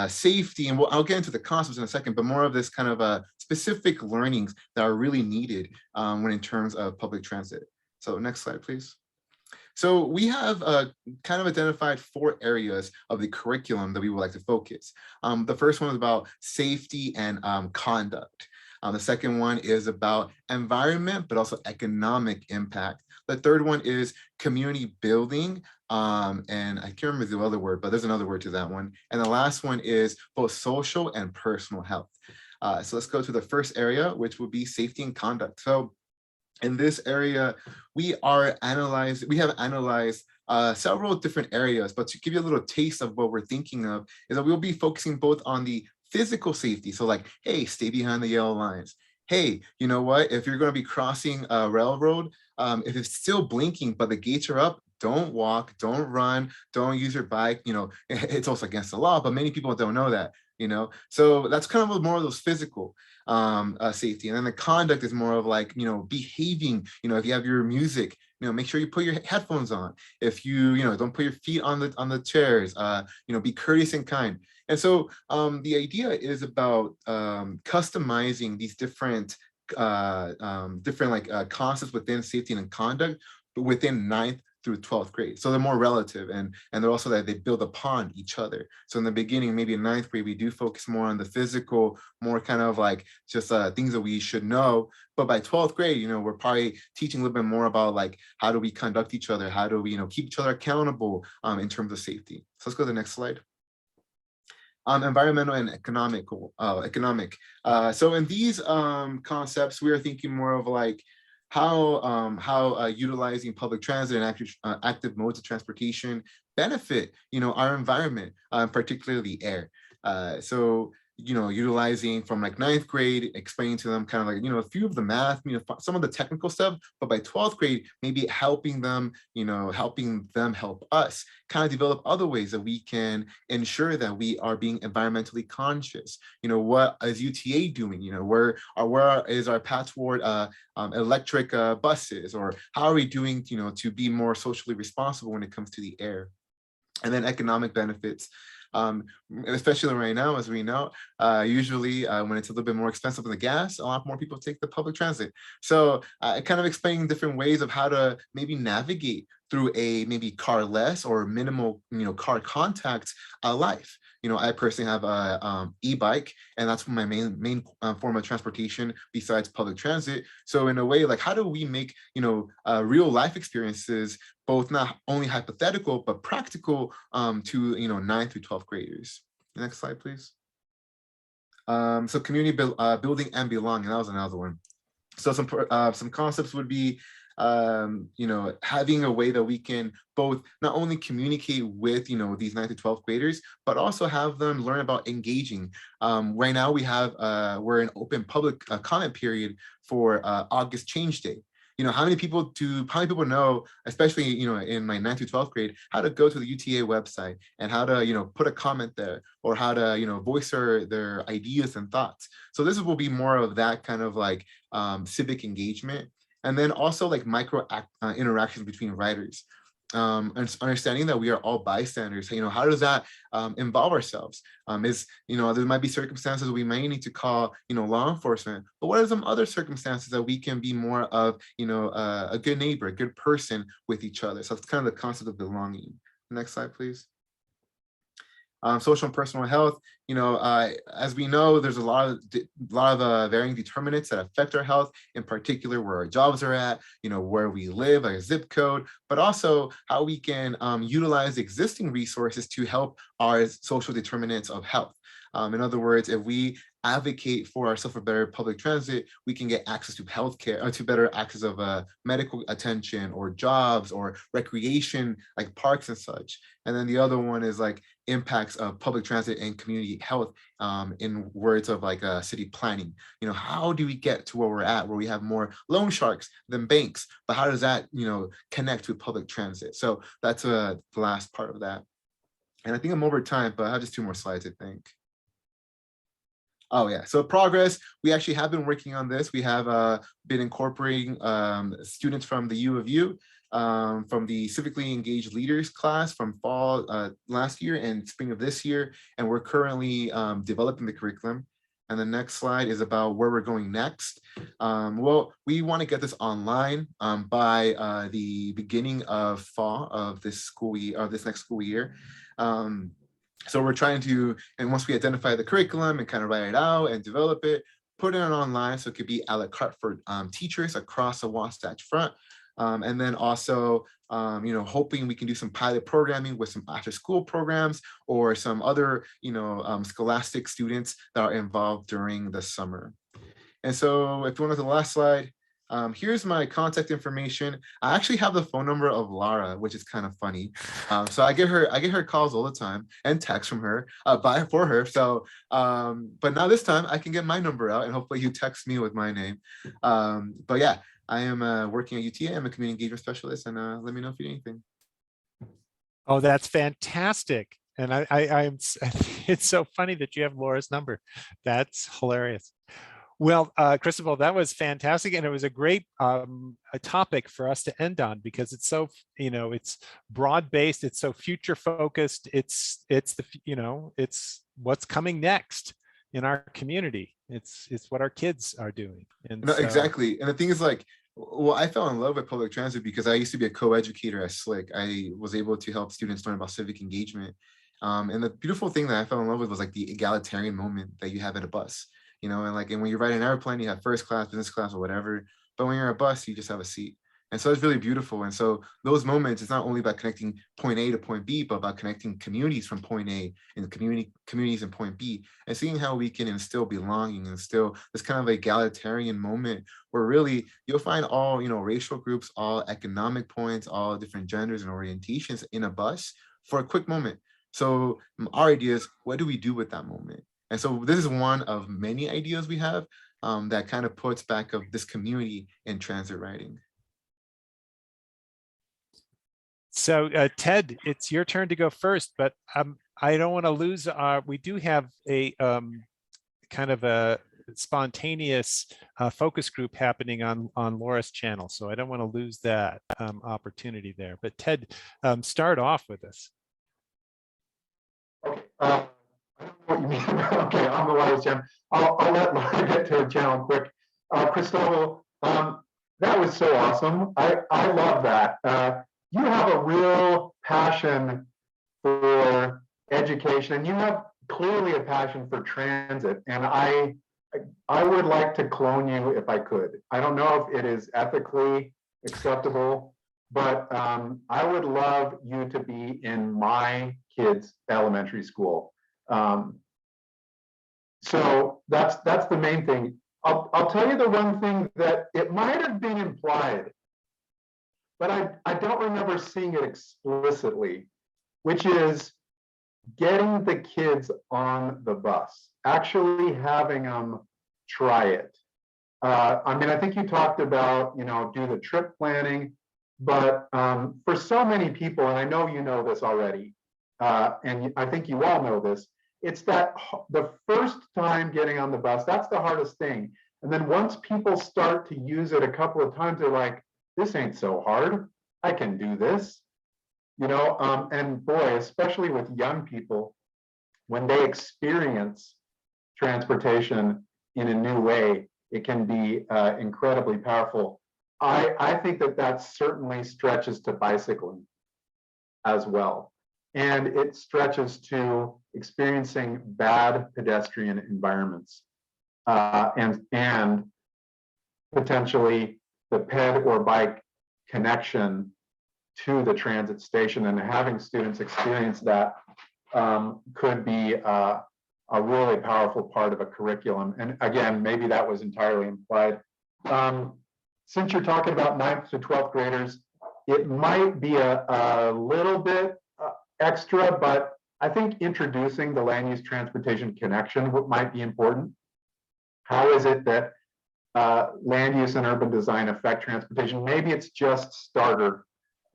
safety, and I'll get into the concepts in a second, but more of this kind of specific learnings that are really needed when in terms of public transit. So next slide, please. So we have kind of identified 4 areas of the curriculum that we would like to focus. The first one is about safety and conduct. The second one is about environment, but also economic impact. The third one is community building. And I can't remember the other word, but there's another word to that one. And the last one is both social and personal health. So let's go to the first area, which would be safety and conduct. So in this area, we have analyzed several different areas, but to give you a little taste of what we're thinking of is that we'll be focusing both on the physical safety. So like, hey, stay behind the yellow lines. Hey, you know what? If you're going to be crossing a railroad, if it's still blinking, but the gates are up, don't walk, don't run, don't use your bike. You know, it's also against the law, but many people don't know that. You know, so that's kind of more of those physical safety. And then the conduct is more of like, you know, behaving, you know, if you have your music, you know, make sure you put your headphones on. If you know, don't put your feet on the chairs, you know, be courteous and kind. And so the idea is about customizing these different concepts within safety and conduct, but within 9th through 12th grade. So they're more relative, and they're also that they build upon each other. So in the beginning, maybe in 9th grade, we do focus more on the physical, more kind of like just things that we should know. But by 12th grade, you know, we're probably teaching a little bit more about like, how do we conduct each other? How do we, you know, keep each other accountable in terms of safety? So let's go to the next slide. Environmental and economic. So in these concepts, we are thinking more of like, how utilizing public transit and active modes of transportation benefit, you know, our environment, particularly air. So, you know, utilizing from like 9th grade, explaining to them kind of like, you know, a few of the math, you know, some of the technical stuff, but by 12th grade, maybe helping them, you know, helping them help us kind of develop other ways that we can ensure that we are being environmentally conscious. You know, what is UTA doing? You know, where is our path toward electric buses, or how are we doing, you know, to be more socially responsible when it comes to the air? And then economic benefits. Especially right now, as we know, usually when it's a little bit more expensive than the gas, a lot more people take the public transit. So kind of explaining different ways of how to maybe navigate through a maybe car-less or minimal, you know, car contact life. You know, I personally have a e-bike, and that's my main form of transportation besides public transit. So in a way, like, how do we make, you know, real life experiences, both not only hypothetical, but practical to, you know, 9th through 12th graders? Next slide, please. So community building and belonging, that was another one. So some concepts would be, you know, having a way that we can both not only communicate with, you know, these 9th to 12th graders, but also have them learn about engaging. Right now we have, we're in open public comment period for August Change Day. how many people know, especially, in my 9th through 12th grade, how to go to the UTA website and how to, put a comment there, or how to, voice their ideas and thoughts. So this will be more of that kind of like civic engagement. And then also like micro interactions between writers. And understanding that we are all bystanders, how does that involve ourselves? There might be circumstances we may need to call, law enforcement, but what are some other circumstances that we can be more of, a good neighbor, a good person with each other? So it's kind of the concept of belonging. Next slide, please. Social and personal health. As we know, there's a lot of varying determinants that affect our health, in particular where our jobs are at, where we live, our zip code, but also how we can utilize existing resources to help our social determinants of health. In other words, if we advocate for ourselves for better public transit, we can get access to healthcare, or to better access of medical attention or jobs or recreation, like parks and such. And then the other one is like impacts of public transit and community health, in words of like city planning. How do we get to where we're at, where we have more loan sharks than banks, but how does that, connect with public transit? So that's the last part of that. And I think I'm over time, but I have just 2 more slides, I think. Oh yeah, so progress, we actually have been working on this. We have been incorporating students from the U of U, from the Civically Engaged Leaders class from fall last year and spring of this year. And we're currently developing the curriculum. And the next slide is about where we're going next. Well, we want to get this online by the beginning of fall of this school year, of this next school year. So we're trying to, and once we identify the curriculum and kind of write it out and develop it, put it online so it could be a la carte for teachers across the Wasatch Front. And then also, hoping we can do some pilot programming with some after school programs or some other, scholastic students that are involved during the summer. And so if you want to the last slide, here's my contact information. I actually have the phone number of Lara, which is kind of funny. So I get her calls all the time and texts from her for her. So, but now this time I can get my number out and hopefully you text me with my name. But yeah, I am working at UTA. I'm a community engagement specialist, and let me know if you need anything. Oh, that's fantastic. And I'm it's so funny that you have Laura's number. That's hilarious. Well, Cristobal, that was fantastic. And it was a great a topic for us to end on, because it's so, it's broad-based, it's so future focused. It's what's coming next in our community. It's what our kids are doing. And no, so, exactly. And the thing is, like, well, I fell in love with public transit because I used to be a co-educator at SLIC. I was able to help students learn about civic engagement. And the beautiful thing that I fell in love with was like the egalitarian moment that you have at a bus. And when you ride an airplane, you have first class, business class, or whatever. But when you're a bus, you just have a seat. And so it's really beautiful. And so those moments, it's not only about connecting point A to point B, but about connecting communities from point A and communities in point B, and seeing how we can instill belonging, instill this kind of egalitarian moment where really you'll find all, racial groups, all economic points, all different genders and orientations in a bus for a quick moment. So our idea is, what do we do with that moment? And so this is one of many ideas we have that kind of puts back of this community in transit riding. So Ted, it's your turn to go first, but I don't want to lose we do have a kind of a spontaneous focus group happening on Laura's channel. So I don't want to lose that opportunity there. But Ted, start off with us. Okay. I don't know what you mean. Okay, on the Laura's channel. I'll let Laura get to her channel quick. Cristobal, that was so awesome. I love that. You have a real passion for education, and you have clearly a passion for transit. And I would like to clone you if I could. I don't know if it is ethically acceptable, but I would love you to be in my kids' elementary school. So that's the main thing. I'll tell you the one thing that it might have been implied, but I don't remember seeing it explicitly, which is getting the kids on the bus, actually having them try it. I mean, I think you talked about, you know, do the trip planning, but for so many people, and I know you know this already, and I think you all know this, it's that the first time getting on the bus, that's the hardest thing. And then once people start to use it a couple of times, they're like, this ain't so hard. I can do this. You know, and boy, especially with young people, when they experience transportation in a new way, it can be incredibly powerful. I think that certainly stretches to bicycling as well. And it stretches to experiencing bad pedestrian environments and potentially the ped or bike connection to the transit station, and having students experience that could be a really powerful part of a curriculum. And again, maybe that was entirely implied. Since you're talking about 9th to 12th graders, it might be a little bit extra, but I think introducing the land use transportation connection might be important. How is it that land use and urban design affect transportation? Maybe it's just starter,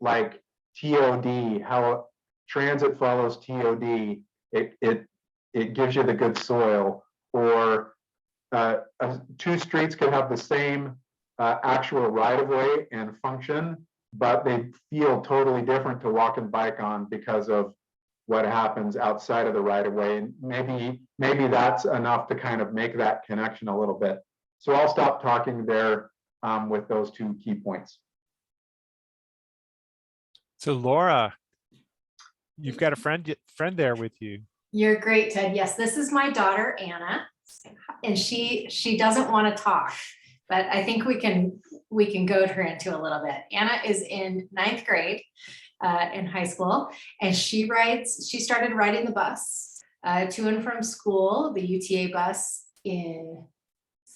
like TOD, how transit follows TOD. It gives you the good soil, or two streets could have the same actual right of way and function, but they feel totally different to walk and bike on because of what happens outside of the right of way. And maybe that's enough to kind of make that connection a little bit. So I'll stop talking there with those two key points. So Laura, you've got a friend there with you. You're great, Ted. Yes, this is my daughter, Anna, and she doesn't want to talk, but I think we can goad her into a little bit. Anna is in 9th grade in high school, and she started riding the bus to and from school, the UTA bus, in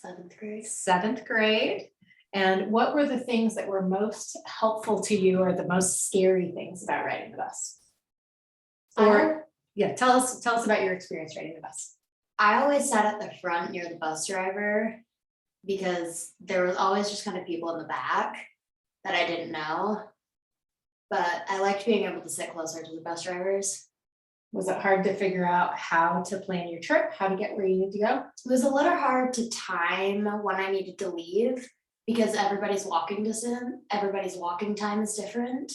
7th grade. And what were the things that were most helpful to you, or the most scary things about riding the bus? Or yeah, tell us about your experience riding the bus. I always sat at the front near the bus driver because there was always just kind of people in the back that I didn't know. But I liked being able to sit closer to the bus drivers. Was it hard to figure out how to plan your trip, how to get where you need to go? It was a little hard to time when I needed to leave because everybody's walking time is different.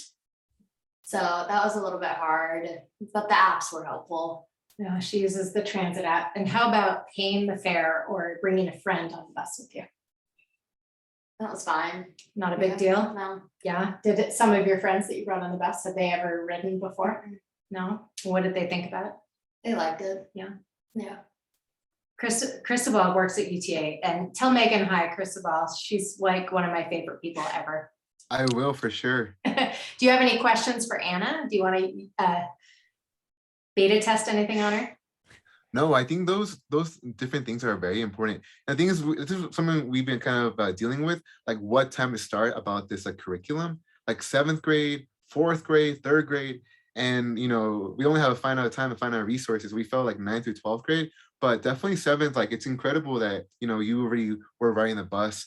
So that was a little bit hard, but the apps were helpful. No, she uses the transit app. And how about paying the fare or bringing a friend on the bus with you? That was fine. Not a big deal? No. Yeah. Some of your friends that you brought on the bus, have they ever ridden before? No. What did they think about it? They liked it. Yeah. Yeah. Cristobal works at UTA, and tell Megan hi, Cristobal. She's like one of my favorite people ever. I will, for sure. Do you have any questions for Anna? Do you want to beta test anything on her? No, I think those different things are very important. And the thing is, this is something we've been kind of dealing with, like what time to start about this curriculum, like 7th grade, 4th grade, 3rd grade. And, you know, we only have a finite time to find our resources. We felt like 9th through 12th grade, but definitely 7th, like it's incredible that, you know, you already were riding the bus.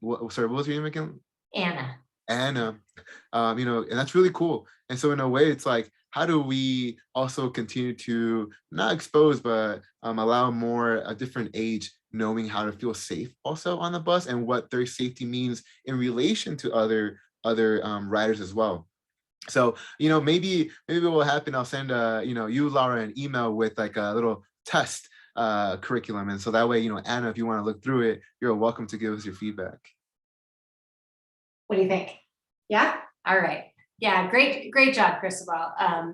What was your name again? Anna. You know, and that's really cool. And so in a way, it's like, how do we also continue to not expose, but allow more a different age knowing how to feel safe also on the bus, and what their safety means in relation to other riders as well. So, you know, maybe what will happen, I'll send you know, you, Laura, an email with like a little test curriculum, and so that way, you know, Anna, if you want to look through it, you're welcome to give us your feedback. What do you think? Yeah. All right. Yeah. Great job, Cristobal.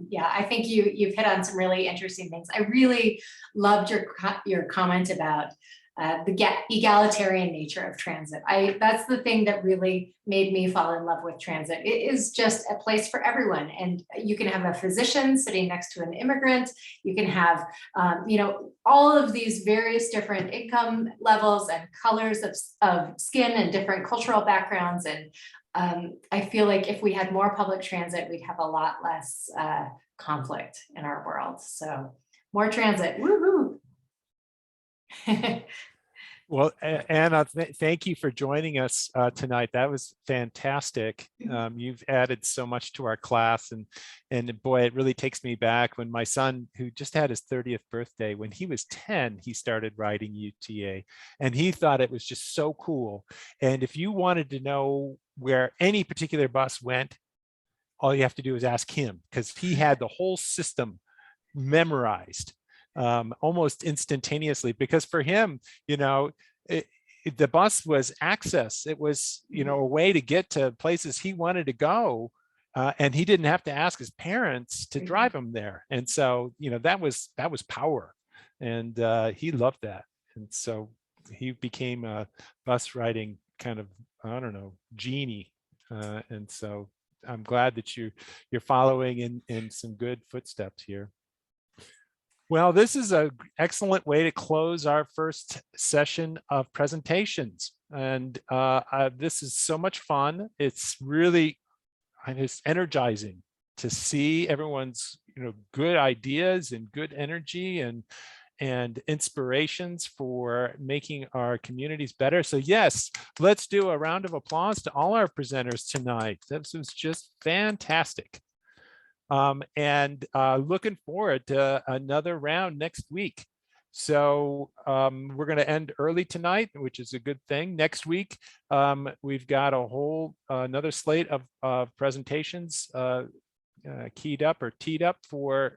Yeah, I think you've hit on some really interesting things. I really loved your comment about the egalitarian nature of transit. That's the thing that really made me fall in love with transit. It is just a place for everyone. And you can have a physician sitting next to an immigrant. You can have, you know, all of these various different income levels and colors of skin and different cultural backgrounds. And I feel like if we had more public transit, we'd have a lot less conflict in our world. So more transit, woohoo. Well, Anna, thank you for joining us tonight. That was fantastic. You've added so much to our class, and boy, it really takes me back when my son, who just had his 30th birthday, when he was 10, he started riding UTA, and he thought it was just so cool. And if you wanted to know where any particular bus went, all you have to do is ask him, because he had the whole system memorized almost instantaneously, because for him, the bus was access. It was, a way to get to places he wanted to go. And he didn't have to ask his parents to drive him there. And so, that was power. And he loved that. And so he became a bus riding kind of, I don't know, genie. And so I'm glad that you're following in some good footsteps here. Well, this is an excellent way to close our first session of presentations. And this is so much fun. It's really it's energizing to see everyone's good ideas and good energy and inspirations for making our communities better. So yes, let's do a round of applause to all our presenters tonight. This was just fantastic. And looking forward to another round next week. So we're going to end early tonight, which is a good thing. Next week, we've got a whole another slate of presentations keyed up or teed up for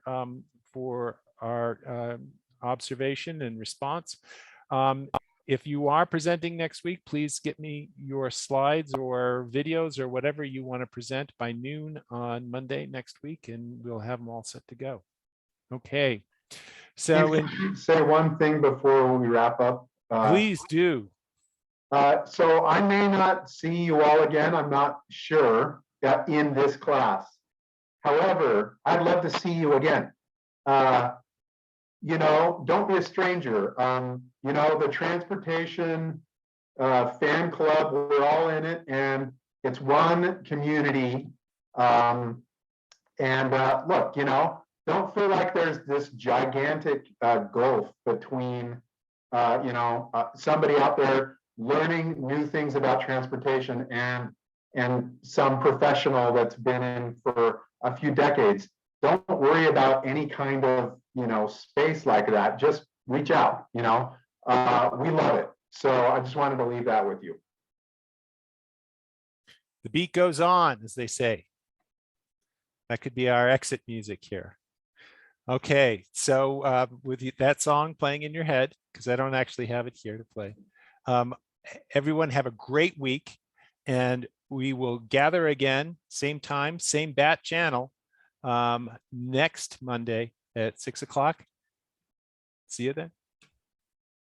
our observation and response. If you are presenting next week, please get me your slides or videos or whatever you want to present by noon on Monday next week, and we'll have them all set to go. Okay. So Can I say one thing before we wrap up? Please do. So I may not see you all again. I'm not sure in this class. However, I'd love to see you again. Don't be a stranger. The transportation fan club, we're all in it, and it's one community. Look, don't feel like there's this gigantic gulf between, somebody out there learning new things about transportation and some professional that's been in for a few decades. Don't worry about any kind of, space like that. Just reach out, we love it. So I just wanted to leave that with you. The beat goes on, as they say. That could be our exit music here. Okay, so with that song playing in your head, because I don't actually have it here to play, everyone have a great week, and we will gather again, same time, same bat channel, next Monday at 6 o'clock. See you then.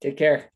Take care.